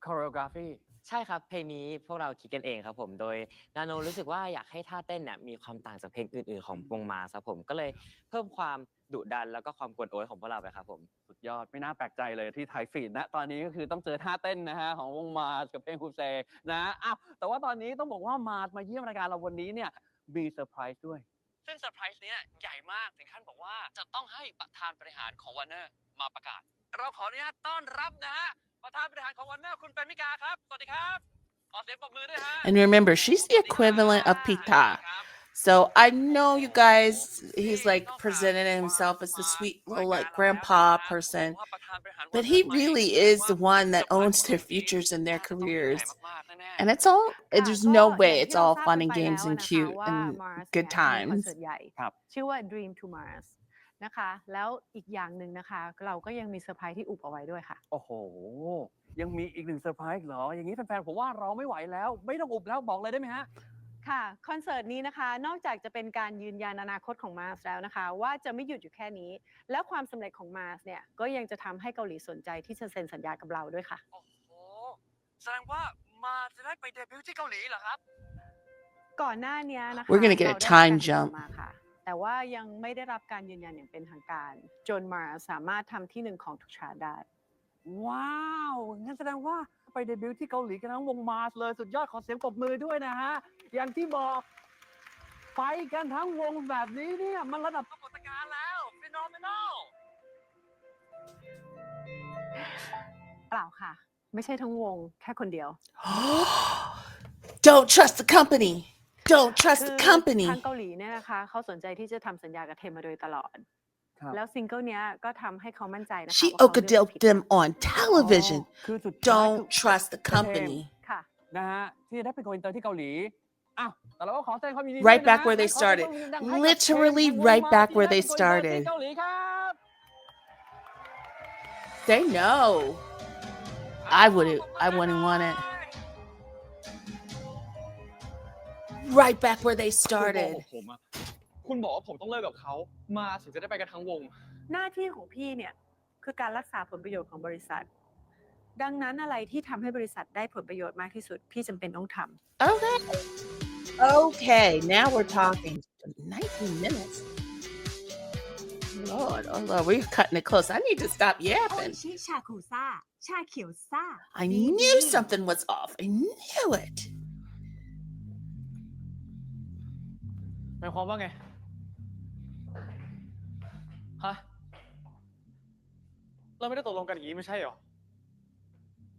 choreography
ใช่ครับเพลงนี้พวกเราคิดกันเองครับผมโดยนาโนรู้สึกว่าอยากให้ท่าเต้นเนี่ยมีความต่างจากเพลงอื่นๆของวงมาร์สครับผมก็เลยเพิ่มความดุดันแล้วก็ความกวนโอยของพวกเราไปครับผม
สุดยอดไม่น่าแปลกใจเลยที่ไทยฟีดนะตอนนี้ก็คือต้องเจอท่าเต้นนะฮะของวงมาร์สกับเพลงคูเซนะอ้าวแต่ว่าตอนนี้ต้องบอกว่ามาร์สมาเยี่ยมรายการเราวันนี้เนี่ยมีเซอร์ไพรส์ด้วยซึ่งเซอร์ไพรส์เนี้ยใหญ่มากถึงขั้นบอกว่าจะต้องให้ประธานบริหารของวอร์เนอร์มาประกาศเราขออนุญาตต้อนรับนะฮะประธานบริหารของวอร์เนอร์คุณเปรมิกาครับสวัสดีครับขอเสียงปรบมือด้วยฮะ
And remember, she's the equivalent of Pita. So I know you guys, he's like presenting himself as the sweet little like grandpa person, but he really is the one that owns their futures and their careers.
น่
And it's all,
ค่ะ
there's
ก็
no
อย่า
way
ง
it's
ที่เรา
all
ทราบ
fun
กัน
and
ไปแล้
games
ว
and
นะคะ
cute
ว่า
and
Mars
good
เนี่ยมีคอน
times.
เสิร์ตใหญ่
ครับ
ชื่อว่า Dream to Mars นะคะ แล้วอีกอย่างหนึ่งนะคะ เราก็ยังมีเซอร์ไพรส์ที่อุบเอาไว้ด้วยค่ะ
โอ้โห ยังมีอีกหนึ่งเซอร์ไพรส์เหรอ อย่างนี้แฟนๆผมว่าเราไม่ไหวแล้ว ไม่ต้องอุบแล้วบอกเลยได้ไหมฮะ
ค่ะ คอนเสิร์ตนี้นะคะ นอกจากจะเป็นการยืนยันอนาคตของ Mars แล้วนะคะ ว่าจะไม่หยุดอยู่แค่นี้ และความสำเร็จของ Mars เนี่ยก็ยังจะทำให้เกาหลีสนใจที่จะเซ็นสัญญากับเราด้วยค่ะ
โอ้โห แสดงว่ามาจะได้ไปเดบิวต์ที่เกาหลีเหรอครับ
ก่อนหน้านี้นะคะ
We're gonna get a
เราได้รับการ
time
ติดต่อ
jump.
มาค่ะ แต่ว่ายังไม่ได้รับการยืนยันอย่างเป็นทางการ จน Mars สามารถทำที่หนึ่งของทุกชาร์ตได้
ว้าวงั้นแสดงว่าไปเดบิวต์ที่เกาหลีกันทั้งวงมาสเลยสุดยอดขอเสียงปรบมือด้วยนะฮะ อย่างที่บอกไปกันทั้งวงแบบนี้เนี่ยมันระดับปรากฏการณ์แล้ว phenomenal
เปล่าค่ะ ไม่ใช่ทั้งวงแค่คนเดียว
Don't trust the company. Don't trust
คื
the
อ
company.
ทางเกาหลีเนี่ยนะคะเขาสนใจที่จะทำสัญญากับเทมมาโดยตลอด
ครับ
แล้วซิงเกิลเนี้ยก็ทำให้เขามั่นใจนะคะ
She
ว่าเขาเลือกไม่
okadilked
ผิด
them on television.
คือสุดท้าย
Don't
คือ
trust the company.
ค่ะ
นะฮะที่จะได้เป็นโกอินเตอร์ที่เกาหลีอ้าวแต่เราก็ขอแสดงความยินดี
Right
ด้วยนะ
back where they
ขอเสียง
started.
ปรบมือดังๆให้กับ
Literally
เทมแห่งวง
right
มา
back
ที่
where
ได้
they
เป็นโกอินเตอร์ที่
started.
เกาหลีครับ
They know. I wouldn't want it. Right back where they
คุณโก
started.
หกผมอะคุณบอกว่าผมต้องเลิกกับเขามาถึงจะได้ไปกันทั้งวง
หน้าที่ของพี่เนี่ยคือการรักษาผลประโยชน์ของบริษัท ดังนั้นอะไรที่ทำให้บริษัทได้ผลประโยชน์มากที่สุด พี่จำเป็นต้องทำ
Okay. Okay, now we're talking. 19 minutes. Lord, oh Lord, we're cutting it close. I need to stop
โอ
yapping.
ชิชาคุซ่า ชาเขียวซ่า
I
ดี
knew
ดี
something was off. I knew it.
หมายความว่าไง ฮะ เราไม่ได้ตกลงกันอย่างนี้ไม่ใช่หรอ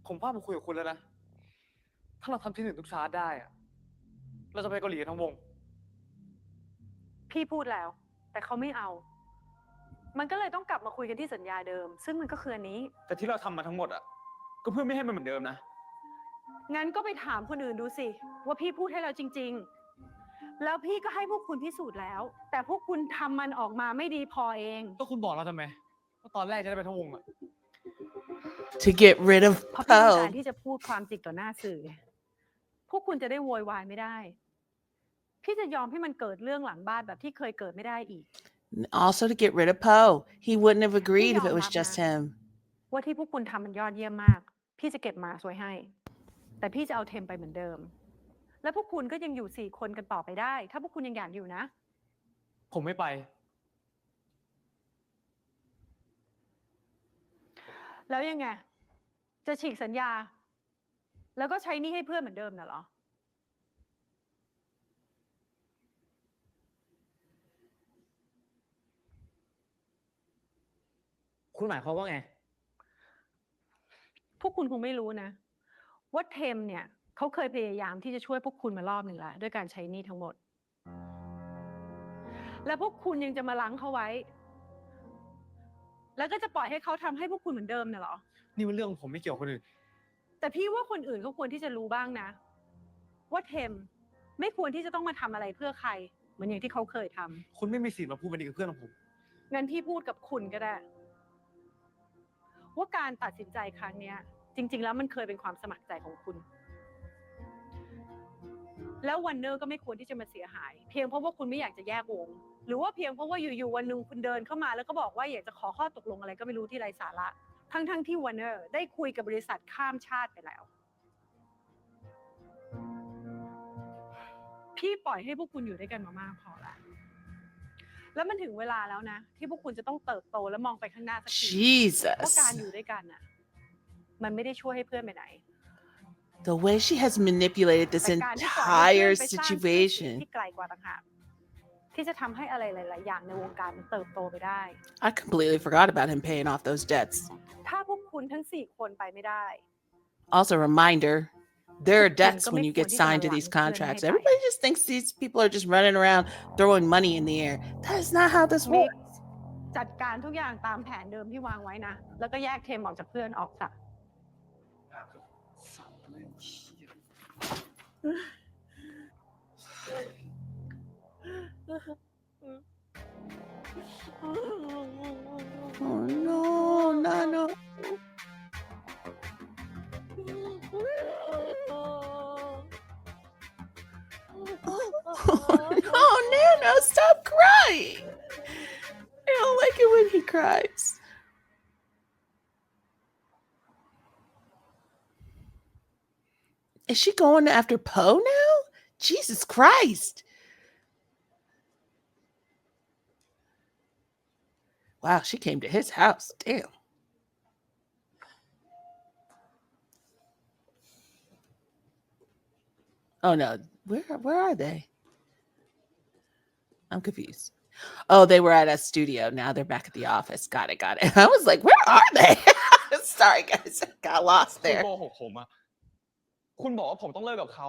ผมว่าผมคุยกับคุณแล้วนะ ถ้าเราทำที่หนึ่งทุกชาร์ตได้อะเราจะไปเกาหลีกันทั้งวง
พี่พูดแล้ว แต่เขาไม่เอา มันก็เลยต้องกลับมาคุยกันที่สัญญาเดิม ซึ่งมันก็คืออันนี้
แต่ที่เราทำมาทั้งหมดอะก็เพื่อไม่ให้มันเหมือนเดิมนะ
งั้นก็ไปถามคนอื่นดูสิ ว่าพี่พูดให้เราจริง ๆ แล้วพี่ก็ให้พวกคุณพิสูจน์แล้ว แต่พวกคุณทำมันออกมาไม่ดีพอเอง
ก็คุณบอกเราทำไมว่าตอนแรกจะได้ไปทั้งวงอะ
To get rid of
เพราะพี่ต้องการ
Poe.
ที่จะพูดความจริงต่อหน้าสื่อ พวกคุณจะได้โวยวายไม่ได้ พี่จะยอมให้มันเกิดเรื่องหลังบ้านแบบที่เคยเกิดไม่ได้อีก
Also to get rid of Poe. He wouldn't have agreed if it was just him.
ว่าที่พวกคุณทำมันยอดเยี่ยมมาก พี่จะเก็บมาสวยให้ แต่พี่จะเอาเทมไปเหมือนเดิม และพวกคุณก็ยังอยู่4 คนกันต่อไปได้ ถ้าพวกคุณยังอยากอยู่นะ
ผมไม่ไป
แล้วยังไง จะฉีกสัญญา แล้วก็ใช้หนี้ให้เพื่อนเหมือนเดิมน่ะเหรอ
คุณหมายความว่าไง
พวกคุณคงไม่รู้นะ ว่าเทมเนี่ยเขาเคยพยายามที่จะช่วยพวกคุณมารอบหนึ่งแล้วด้วยการใช้หนี้ทั้งหมด และพวกคุณยังจะมาล้างเขาไว้ แล้วก็จะปล่อยให้เขาทำให้พวกคุณเหมือนเดิมน่ะเหรอ
นี่มันเรื่องของผมไม่เกี่ยวกับคนอื่น
แต่พี่ว่าคนอื่นก็ควรที่จะรู้บ้างนะ ว่าเทมไม่ควรที่จะต้องมาทำอะไรเพื่อใคร เหมือนอย่างที่เขาเคยทำ
คุณไม่มีสิทธิ์มาพูดแบบนี้กับเพื่อนของผม
งั้นพี่พูดกับคุณก็ได้ ว่าการตัดสินใจครั้งเนี้ย จริง ๆ แล้วมันเคยเป็นความสมัครใจของคุณ แล้ววันเนอร์ก็ไม่ควรที่จะมาเสียหาย เพียงเพราะว่าคุณไม่อยากจะแยกวง หรือว่าเพียงเพราะว่าอยู่ๆวันหนึ่งคุณเดินเข้ามาแล้วก็บอกว่าอยากจะขอข้อตกลงอะไรก็ไม่รู้ที่ไร้สาระ ทั้งที่วันเนอร์ได้คุยกับบริษัทข้ามชาติไปแล้ว พี่ปล่อยให้พวกคุณอยู่ด้วยกันมามากพอแล้ว แล้วมันถึงเวลาแล้วนะ ที่พวกคุณจะต้องเติบโตและมองไปข้างหน้าสักที ว่าการ
Jesus.
อยู่ด้วยกันน่ะ มันไม่ได้ช่วยให้เพื่อนไปไหน
The way she has manipulated this
แต่การที่ปล่อยให้เพื่
entire
อนไปสร้างชื่อเสียง
situation.
ที่ไกลกว่าต่างหากที่จะทำให้อะไรหลาย ๆ อย่างในวงการมันเติบโตไปได้
I completely forgot about him paying off those debts.
ถ้าพวกคุณทั้ง4 คนไปไม่ได้
Also, reminder, there are debts
ก็
when
ไม่
you
ควร
get
ที่จะ
signed
มา
to
หวัง
these
เพื่อนให้
contracts.
ไป
Everybody just thinks these people are just running around throwing money in the air. That is not how this
มิก
works.
จัดการทุกอย่างตามแผนเดิมที่วางไว้นะ แล้วก็แยกเทมออกจากเพื่อนออกซะ
Oh no, Nano. Oh, no, Nano, stop crying. I don't like it when he cries. Is she going after Poe now? Jesus Christ. Wow, she came to his house. Damn. Oh no, where are they? I'm confused. Oh, they were at a studio. Now they're back at the office. Got it. I was like, where are they? Sorry, guys. Got lost
คุณ
there.
โกหกผมอะคุณบอกว่าผมต้องเลิกกับเขา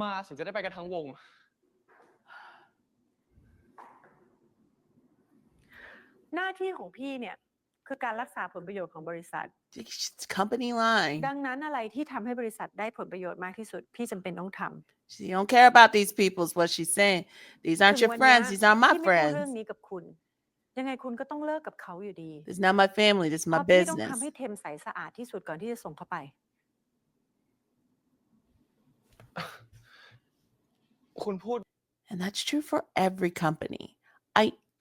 มาถึงจะได้ไปกันทั้งวง
หน้าที่ของพี่เนี่ยคือการรักษาผลประโยชน์ของบริษัท
It's company line.
ดังนั้นอะไรที่ทำให้บริษัทได้ผลประโยชน์มากที่สุดพี่จำเป็นต้องทำ
She don't care about these people is what she's saying. These aren't
ถึ
your
งวัน
friends.
เนี้ย
These aren't my
พี่ไม่พูดเรื่อง
friends.
นี้กับคุณยังไงคุณก็ต้องเลิกกับเขาอยู่ดี
This is not my family. This is
เพ
my
ราะพี่ต้อง
business.
ทำให้เทมใสสะอาดที่สุดก่อนที่จะส่งเข้าไป
คุณพูด
And that's true for every company.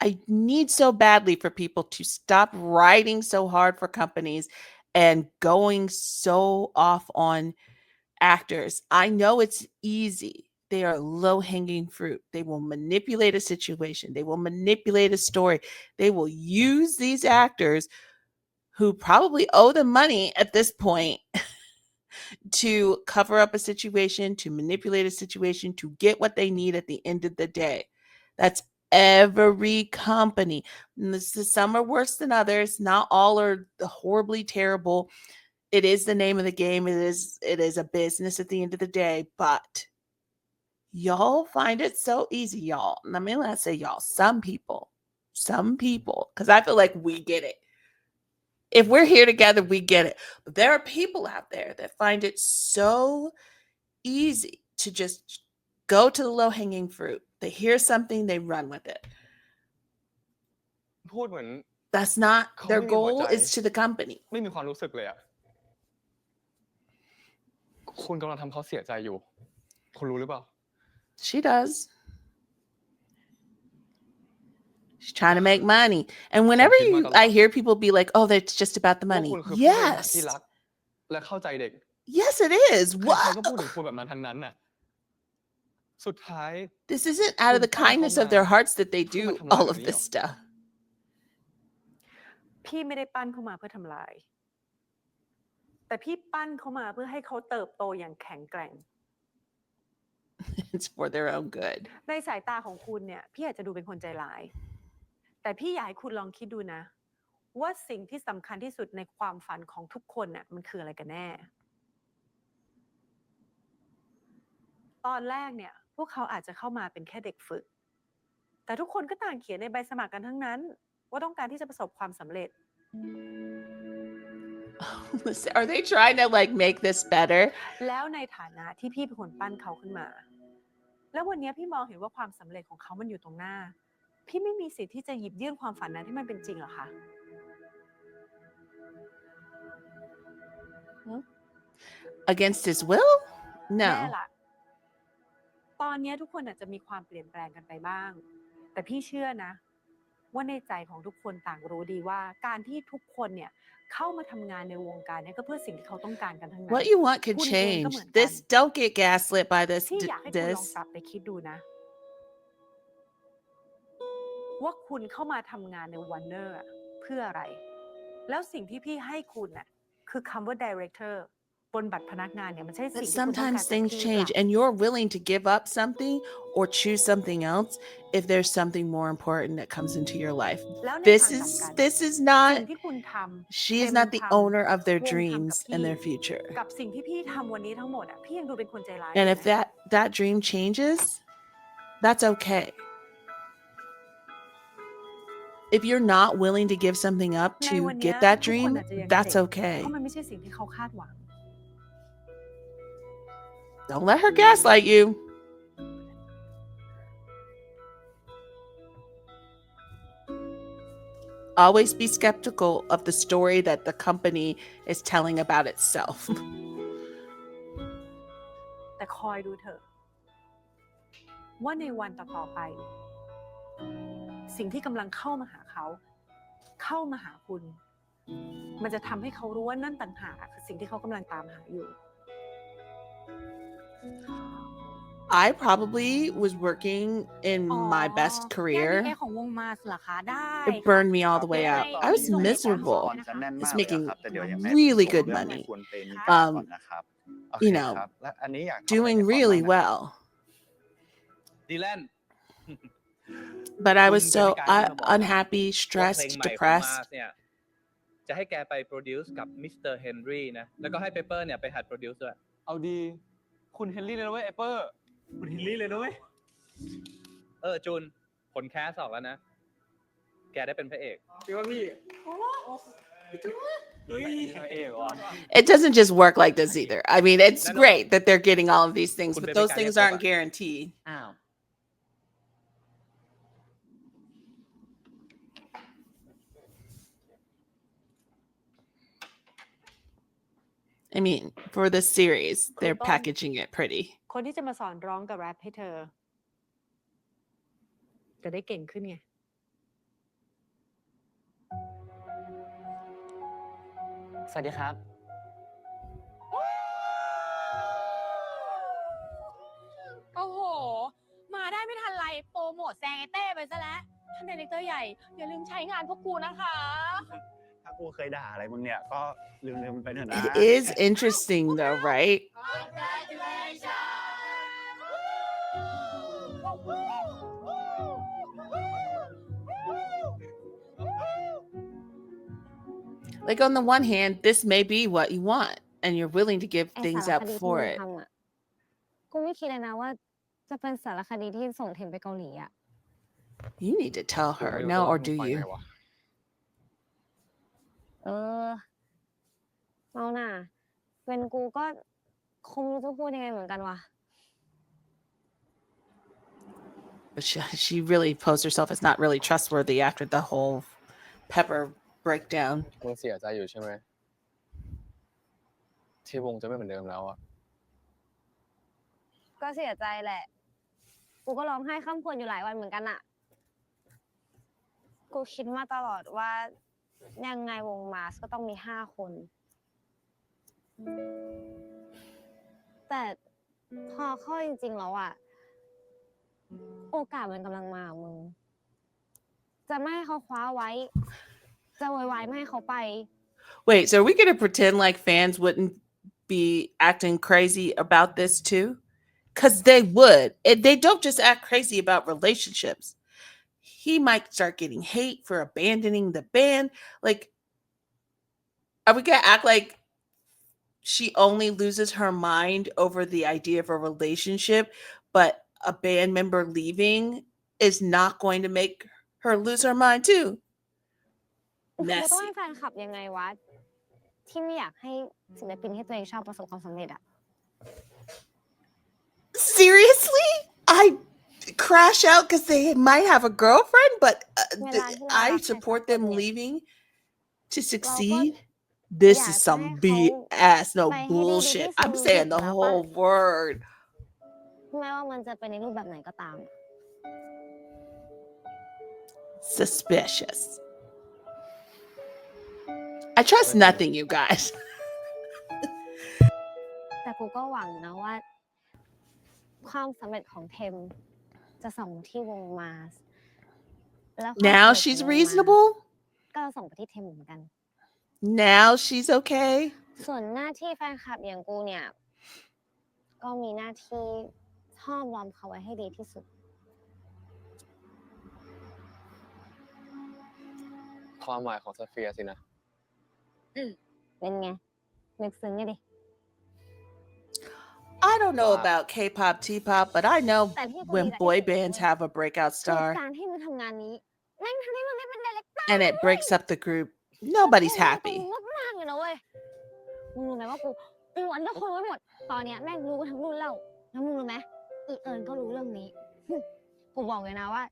I need so badly for people to stop writing so hard for companies and going so off on actors. I know it's easy. They are low-hanging fruit. They will manipulate a situation. They will manipulate a story. They will use these actors who probably owe them money at this point to cover up a situation, to manipulate a situation, to get what they need at the end of the day. That's every company. Some are worse than others. Not all are horribly terrible. It is the name of the game. It is a business at the end of the day, but y'all find it so easy, y'all. I mean, let's say y'all, some people, because I feel like we get it. If we're here together, we get it. But there are people out there that find it so easy to just go to the low-hanging fruit. They hear something, they run with it.
พูดเหมือน
That's not
เขา
their
ไม่มีหัว
goal
ใจ
is to the company.
ไม่มีความรู้สึกเลยอะคุณกำลังทำเขาเสียใจอยู่คุณรู้หรือเปล่า
She does. She's trying to make money. And whenever I hear people be like, oh, that's just about the
ว่า
money.
คุณคือผู้บริหารที่
Yes.
รักและเข้าใจเด็ก
Yes, it is.
ใคร
What?
ๆก็พูดถึงคุณแบบนั้นทั้งนั้นน่ะสุดท้าย
This isn't out of the kindness of their hearts that they do all of this stuff.
พี่ไม่ได้ปั้นเข้ามาเพื่อทำลาย แต่พี่ปั้นเข้ามาเพื่อให้เขาเติบโตอย่างแข็งแกร่ง
It's for their own good.
ในสายตาของคุณเนี่ยพี่อาจจะดูเป็นคนใจร้าย แต่พี่อยากให้คุณลองคิดดูนะ ว่าสิ่งที่สำคัญที่สุดในความฝันของทุกคนน่ะมันคืออะไรกันแน่ ตอนแรกเนี่ยพวกเขาอาจจะเข้ามาเป็นแค่เด็กฝึก แต่ทุกคนก็ต่างเขียนในใบสมัครกันทั้งนั้น ว่าต้องการที่จะประสบความสำเร็จ
Are they trying to like make this better?
แล้วในฐานะที่พี่เป็นคนปั้นเขาขึ้นมา แล้ววันนี้พี่มองเห็นว่าความสำเร็จของเขามันอยู่ตรงหน้า พี่ไม่มีสิทธิ์ที่จะหยิบยื่นความฝันนั้นให้มันเป็นจริงหรอคะ
Against his will?
แน่
No.
ล่ะ ตอนนี้ทุกคนอาจจะมีความเปลี่ยนแปลงกันไปบ้าง แต่พี่เชื่อนะ ว่าในใจของทุกคนต่างรู้ดีว่าการที่ทุกคนเนี่ยเข้ามาทำงานในวงการนี้ก็เพื่อสิ่งที่เขาต้องการกันทั้งนั้น
What you want could
คุณเองก็
change.
เหมือนกัน
This don't get gaslit by this.
พี่อยากให้คุณลอง
This.
กลับไปคิดดูนะ ว่าคุณเข้ามาทำงานในวันเนอร์เพื่ออะไร แล้วสิ่งที่พี่ให้คุณน่ะคือคำว่า director บนบัตรพนักงานเนี่ยมันใช่
But
สิ่งที่คุณต้องการ
sometimes
จาก
things
พี่หรือเป
change
ล่า
and you're willing to give up something or choose something else if there's something more important that comes into your life.
แล้วใน
This
ทางกลับ
is
กัน
this is
สิ่
not
งที่คุณทำ
she is
เทม
not the
ทำ
owner of their
วงทำกับ
dreams
พี่
and their future.
กับสิ่งที่พี่ทำวันนี้ทั้งหมดอ่ะพี่ยังดูเป็นคนใจร้าย
And
อยู่
if
นะ
that dream changes, that's okay. If you're not willing to give something up
ใน
to
วันเนี้ย
get that
ทุกคน
dream,
อาจจะยัง
that's
เด็ก
okay.
เพราะมันไม่ใช่สิ่งที่เขาคาดหวัง
Don't let her gaslight you. Always be skeptical of the story that the company is telling about itself.
แต่คอยดูเถอะว่าในวันต่อๆไป สิ่งที่กำลังเข้ามาหาเขา เข้ามาหาคุณ มันจะทำให้เขารู้ว่านั่นต่างหากคือสิ่งที่เขากำลังตามหาอยู่
I probably was working in my best
แก้
career.
DA ของวงมาสเหรอคะได้
It burned me all the way out. I was miserable. It's making really good money. You know, doing really well.
ดีแลน
But I was
คุณ
so
จะมีการที่มาบอก
unhappy,
ว่าเพล
stressed,
งใหม่ของมา
depressed.
สเนี่ยจะให้แกไปโปรดิวซ์กับมิสเตอร์เฮนรี่นะแล้วก็ให้เปเปอร์เนี่ยไปหัดโปรดิวซ์ด้วยเอาดีคุณเฮนรี่เลยนะเว้ยเอเปอร์คุณเฮนรี่เลยนะเว้ยจูนผลแคสออกแล้วนะแกได้เป็นพระเอกพี่ว่าพี่
It doesn't just work like this either. I mean, it's great that they're getting all of these things, but those things aren't guaranteed.
อ้าว
I mean, for this series, they're packaging it pretty.
คนที่จะมาสอนร้องกับแรปให้เธอ จะได้เก่งขึ้นไง
สวัสดีครับ
โอ้โห มาได้ไม่ทันไรโปรโมทแซงไอเต้ไปซะแล้วท่านดีเรคเตอร์ใหญ่ อย่าลืมใช้งานพวกกูนะคะ
ถ้ากูเคยด่าอะไรมึงเนี่ยก็ลืมมันไปเถอะนะ
It is interesting though, right? Like on the one hand, this may be what you want, and you're willing to give
ไอ้
things
สาร
up
คดีที่
for
มึง
it.
ทำอ่ะกูไม่คิดเลยนะว่าจะเป็นสารคดีที่ส่งเทมไปเกาหลีอ่ะ
You need to tell her, no, or do you?
เออเอาน่ะเป็นกูก็คงไม่รู้จะพูดยังไงเหมือนกันว่ะ
But she really posed herself as not really trustworthy after the whole Pepper breakdown.
มึงเสียใจอยู่ใช่ไหมที่วงจะไม่เหมือนเดิมแล้วอ่ะ
ก็เสียใจแหละ กูก็ร้องไห้ข้ามควรอยู่หลายวันเหมือนกันอะกูคิดมาตลอดว่ายังไงวงมาสก็ต้องมี5 คน แต่พอเข้าจริงๆแล้วอะโอกาสมันกำลังมามึง จะไม่ให้เขาคว้าไว้ จะโวยวายไม่ให้เขาไป
Wait, so are we going to pretend like fans wouldn't be acting crazy about this too? Because they would. They don't just act crazy about relationships. He might start getting hate for abandoning the band. Like, are we going to act like she only loses her mind over the idea of a relationship, but a band member leaving is not going to make her lose her mind too?
แล้วต้อง
Messy.
ให้แฟนคลับยังไงวะ ที่ไม่อยากให้ศิลปินที่ตัวเองชอบประสบความสำเร็จอะ
Seriously? I crash out because they might have a girlfriend, but I support them leaving to succeed. This is some BS, no bullshit. I'm saying the whole word.
ไม่ว่ามันจะเป็นในรูปแบบไหนก็ตาม
Suspicious. I trust nothing, you guys.
แต่กูก็หวังนะว่า ความสำเร็จของเทมจะส่งที่วงมาส
Now she's reasonable?
ก็จะส่งไปที่เทมเหมือนกัน
Now she's okay?
ส่วนหน้าที่แฟนคลับอย่างกูเนี่ย ก็มีหน้าที่ห้อมล้อมเขาไว้ให้ดีที่สุด
ความหมายของโซเฟียสินะ
เป็นไง นึกซึ้งไงดิ
I don't know about K-pop, T-pop, but I know when boy bands have a breakout
คือ
star
การที่มึงทำงานนี้แม่งทำให้มึงได้เป็นดีเรคเตอร์
and it breaks up the group, nobody's happy.
มากๆเลยนะเว้ย มึงรู้ไหมว่ากู ล้วนทุกคนรู้หมดตอนเนี้ยแม่งรู้กันทั้งรุ่นแล้วมึงรู้ไหมอีเอิญก็รู้เรื่องนี้กูบอกเลยนะว่า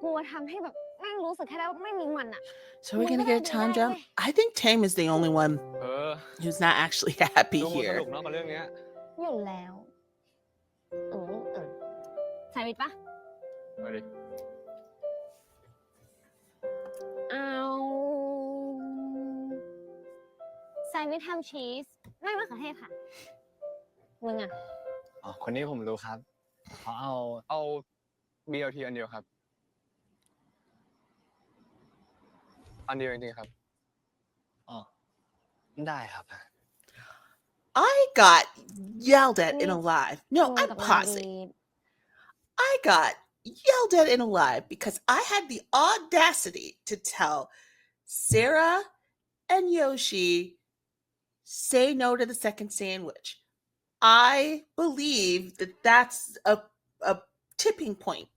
กูทำให้แบบแม่งรู้สึกแค่ได้ว่าไม่มีมันอะ
So we're gonna get a time jump. I think Tame is the only one
เออ
who's not actually happy
ดูมันส
here.
นุกเนาะกับเรื่องเนี้ย
อยู่แล้วใส่วิทปะ
มาดิ
เอาแซนด์วิชแฮมชีสไม่มะเขือเทศค่ะมึงอ่ะ
อ๋อคนนี้ผมรู้ครับเขา
เอา BLT อันเดียวครับ อันเดียวจริงๆครับ
อ๋อได้ครับ
I got yelled at in a live. No, I'm pausing. I got yelled at in a live because I had the audacity to tell Sarah and Yoshi, say no to the second sandwich. I believe that that's a tipping point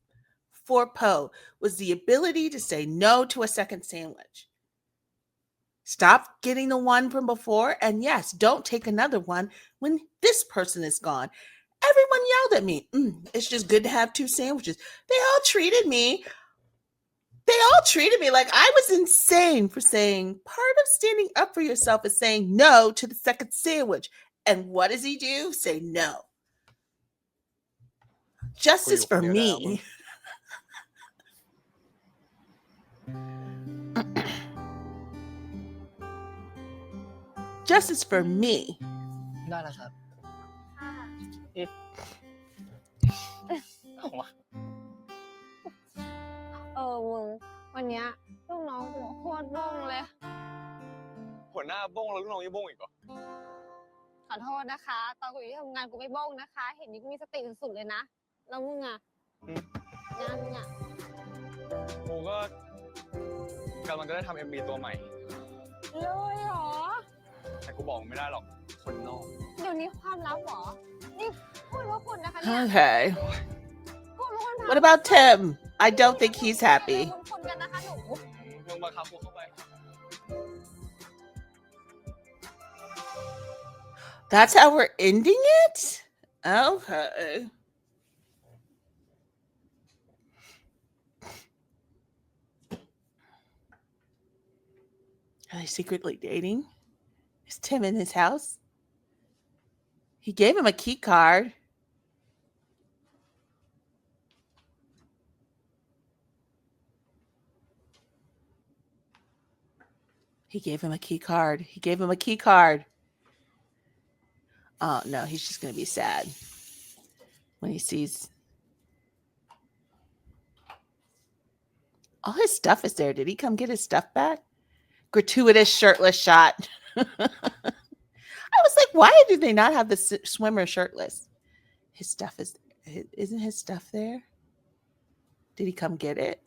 for Poe was the ability to say no to a second sandwich. Stop getting the one from before, and yes, don't take another one when this person is gone. Everyone yelled at me. It's just good to have two sandwiches. They all treated me like I was insane for saying part of standing up for yourself is saying no to the second sandwich. And what does he do? Say no. Justice for me. Justice for me.
ได้แล้วครับ
มึงวันเนี้ยลูกน้องหัวโคตรบ้งเลย
หัวหน้าบ้งแล้วลูกน้องยังบ้งอีกเหรอ
ขอโทษนะคะตอนกูอยู่ที่ทำงานกูไม่บ้งนะคะเห็นนี่กูมีสติสุดๆเลยนะแล้วมึงอ่ะงานมึงอ่ะ
กูก็กำลังจะได้ทำ MV ตัวใหม่
เลยเหรอ
แต่กูบอกไม่ได้หรอก คนนอก
เดี๋ยวนี้ความลับเหรอนี่พูดว่าคุณนะคะเนี่ย
Okay.
พูดว่าคุณ
What about Tim? I don't think he's happy.
คนกันนะคะหนู
มึงบังคับกูเข้าไป
That's how we're ending it? Okay. Are they secretly dating? Is Tim in his house? He gave him a key card. He gave him a key card. He gave him a key card. Oh, no, he's just going to be sad when he sees. All his stuff is there. Did he come get his stuff back? Gratuitous shirtless shot. I was like, why do they not have the swimmer shirtless? His stuff is, isn't his stuff there? Did he come get it?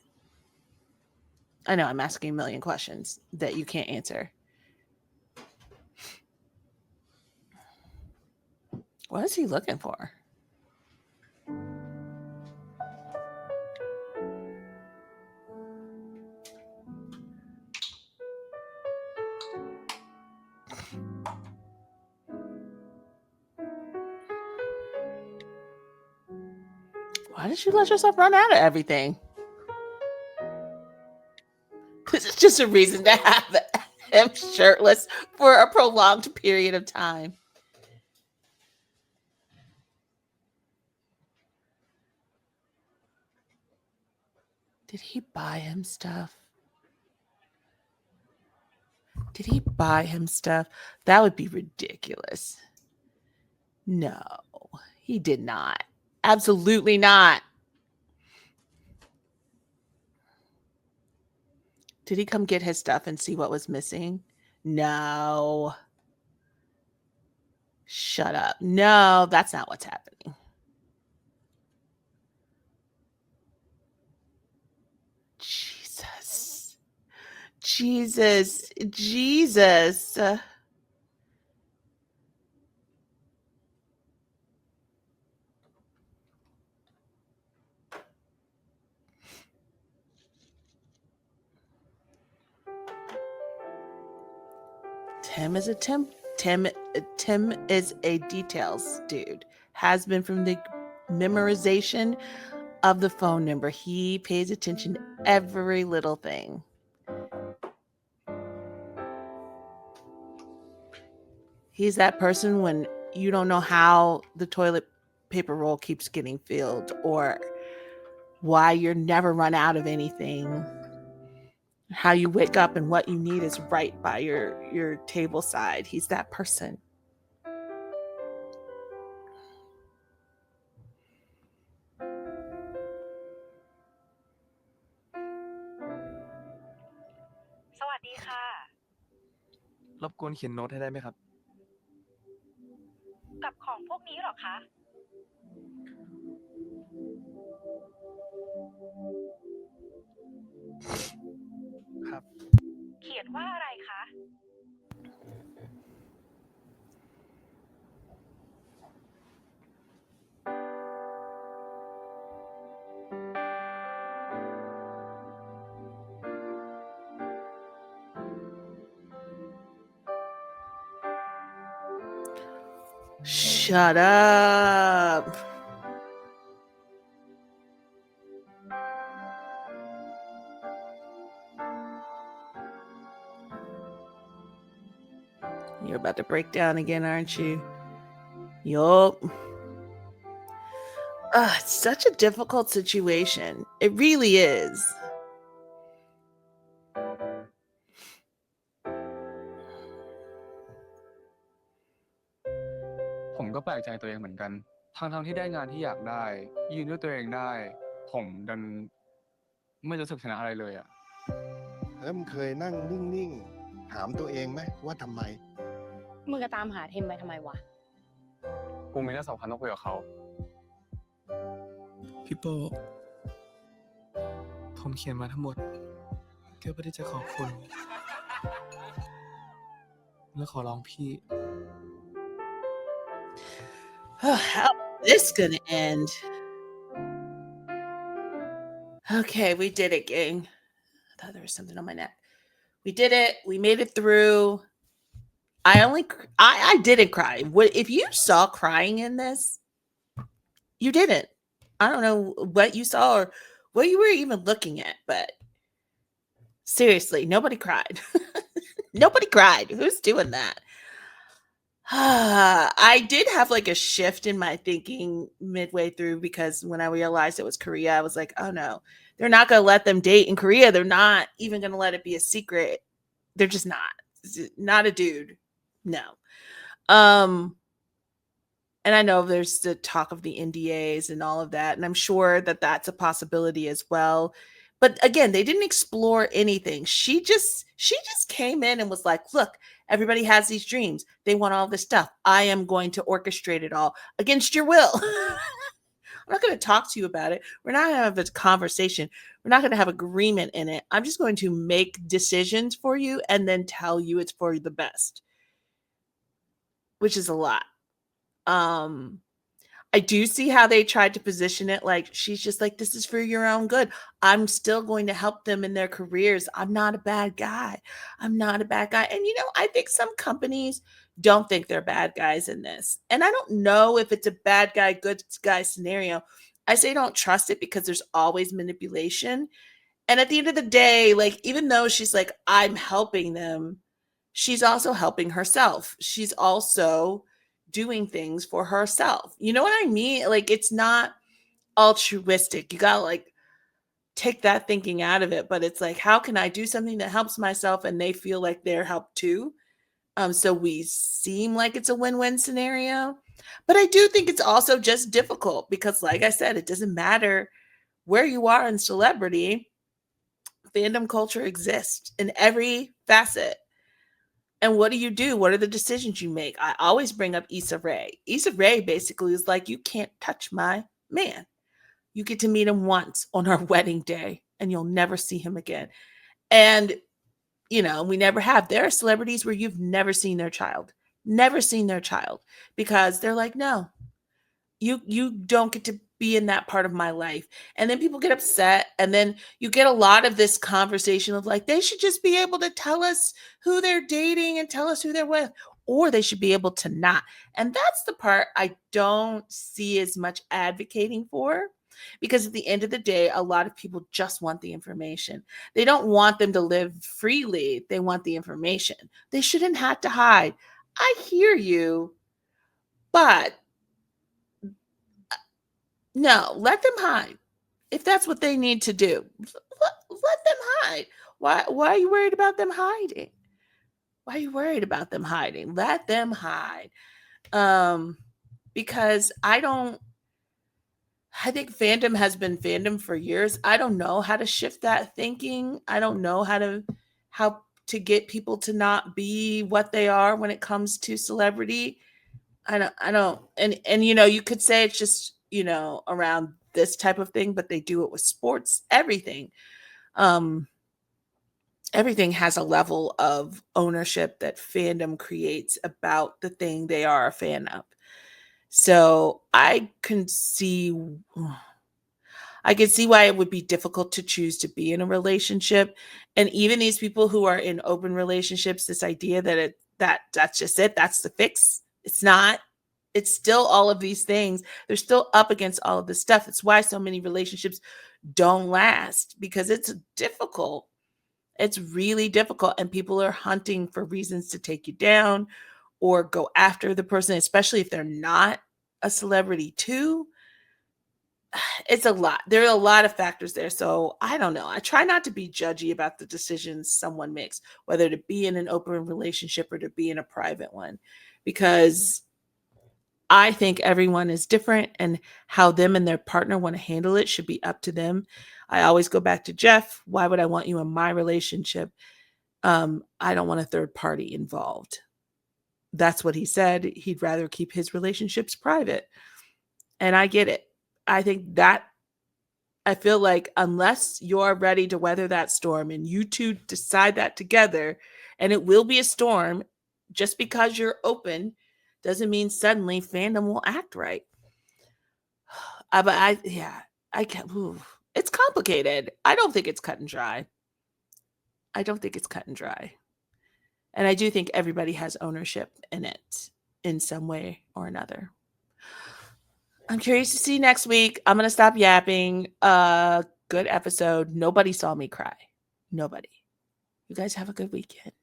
I know I'm asking a million questions that you can't answer. What is he looking for? Why did you let yourself run out of everything? This is just a reason to have him shirtless for a prolonged period of time. Did he buy him stuff? Did he buy him stuff? That would be ridiculous. No, he did not. Absolutely not. Did he come get his stuff and see what was missing? No. Shut up. No, that's not what's happening. Jesus. Jesus. Jesus. Tim is a Tim is a details dude. Has been from the memorization of the phone number. He pays attention to every little thing. He's that person when you don't know how the toilet paper roll keeps getting filled or why you're never run out of anything. How you wake up and what you need is right by your table side. He's that person.
สวัสดีค่ะ
รบกวนเขียนโน้ตให้ได้ไหมครับ
กับของพวกนี้หรอคะ
ครับ
เขียนว่าอะไรคะ
Shut up. You're about to break down again, aren't you? Yup. It's such a difficult situation. It really is.
ผมก็แปลกใจตัวเองเหมือนกัน ทั้งที่ได้งานที่อยากได้ ยืนด้วยตัวเองได้ ผมดันไม่รู้สึกชนะอะไรเลยอ่ะ
แล้วมึงเคยนั่งนิ่งๆ ถามตัวเองไหมว่าทำไม
มึงจะตามหาเทมไปทำไมวะ
กูมีเรื่องสำคัญต้องคุยกับเขา พี่โปผมเขียนมาทั้งหมดก็เพื่อที่จะขอบคุณ และขอร้องพี่
How is this gonna end? Okay, we did it, gang. I thought there was something on my neck. We did it. We made it through. I didn't cry. What if you saw crying in this? You didn't. I don't know what you saw or what you were even looking at, but seriously, nobody cried. Nobody cried. Who's doing that? I did have like a shift in my thinking midway through because when I realized it was Korea, I was like, oh no, they're not going to let them date in Korea. They're not even going to let it be a secret. They're just not a dude. No. And I know there's the talk of the NDAs and all of that. And I'm sure that that's a possibility as well. But again, they didn't explore anything. She just came in and was like, look, everybody has these dreams. They want all this stuff. I am going to orchestrate it all against your will. I'm not going to talk to you about it. We're not going to have a conversation. We're not going to have agreement in it. I'm just going to make decisions for you and then tell you it's for the best, which is a lot. I do see how they tried to position it like she's just like, this is for your own good. I'm still going to help them in their careers. I'm not a bad guy. I'm not a bad guy. And, you know, I think some companies don't think they're bad guys in this. And I don't know if it's a bad guy, good guy scenario. I say don't trust it because there's always manipulation. And at the end of the day, like, even though she's like, I'm helping them, she's also helping herself. She's also doing things for herself. You know what I mean? Like, it's not altruistic. You gotta like take that thinking out of it. But it's like, how can I do something that helps myself and they feel like they're helped too? So we seem like it's a win-win scenario. But I do think it's also just difficult because, like I said, it doesn't matter where you are in celebrity. Fandom culture exists in every facet. And what do you do? What are the decisions you make? I always bring up Issa Rae. Issa Rae basically is like, you can't touch my man. You get to meet him once on our wedding day and you'll never see him again. And, you know, we never have. There are celebrities where you've never seen their child because they're like, no, you don't get to be in that part of my life. And then people get upset. And then you get a lot of this conversation of like, they should just be able to tell us who they're dating and tell us who they're with. or they should be able to not. And that's the part I don't see as much advocating for, because at the end of the day, a lot of people just want the information. They don't want them to live freely. They want the information. They shouldn't have to hide. I hear you, but no, let them hide. If that's what they need to do, let them hide. Why are you worried about them hiding? Why are you worried about them hiding? Let them hide. Because I think fandom has been fandom for years. I don't know how to shift that thinking. I don't know how to get people to not be what they are when it comes to celebrity. I don't and you could say it's just, around this type of thing, but they do it with sports, everything. Everything has a level of ownership that fandom creates about the thing they are a fan of. So I can see why it would be difficult to choose to be in a relationship. And even these people who are in open relationships, this idea that that's just it, that's the fix. It's not. It's still all of these things. They're still up against all of this stuff. It's why so many relationships don't last, because it's difficult. It's really difficult, and people are hunting for reasons to take you down or go after the person, especially if they're not a celebrity too. It's a lot. There are a lot of factors there. So I don't know. I try not to be judgy about the decisions someone makes, whether to be in an open relationship or to be in a private one, because I think everyone is different, and how them and their partner want to handle it should be up to them. I always go back to Jeff. Why would I want you in my relationship? I don't want a third party involved. That's what he said. He'd rather keep his relationships private. And I get it. I feel like unless you're ready to weather that storm and you two decide that together, and it will be a storm, just because you're open doesn't mean suddenly fandom will act right. But I can't. It's complicated. I don't think it's cut and dry. And I do think everybody has ownership in it in some way or another. I'm curious to see next week. I'm going to stop yapping. Good episode. Nobody saw me cry. Nobody. You guys have a good weekend.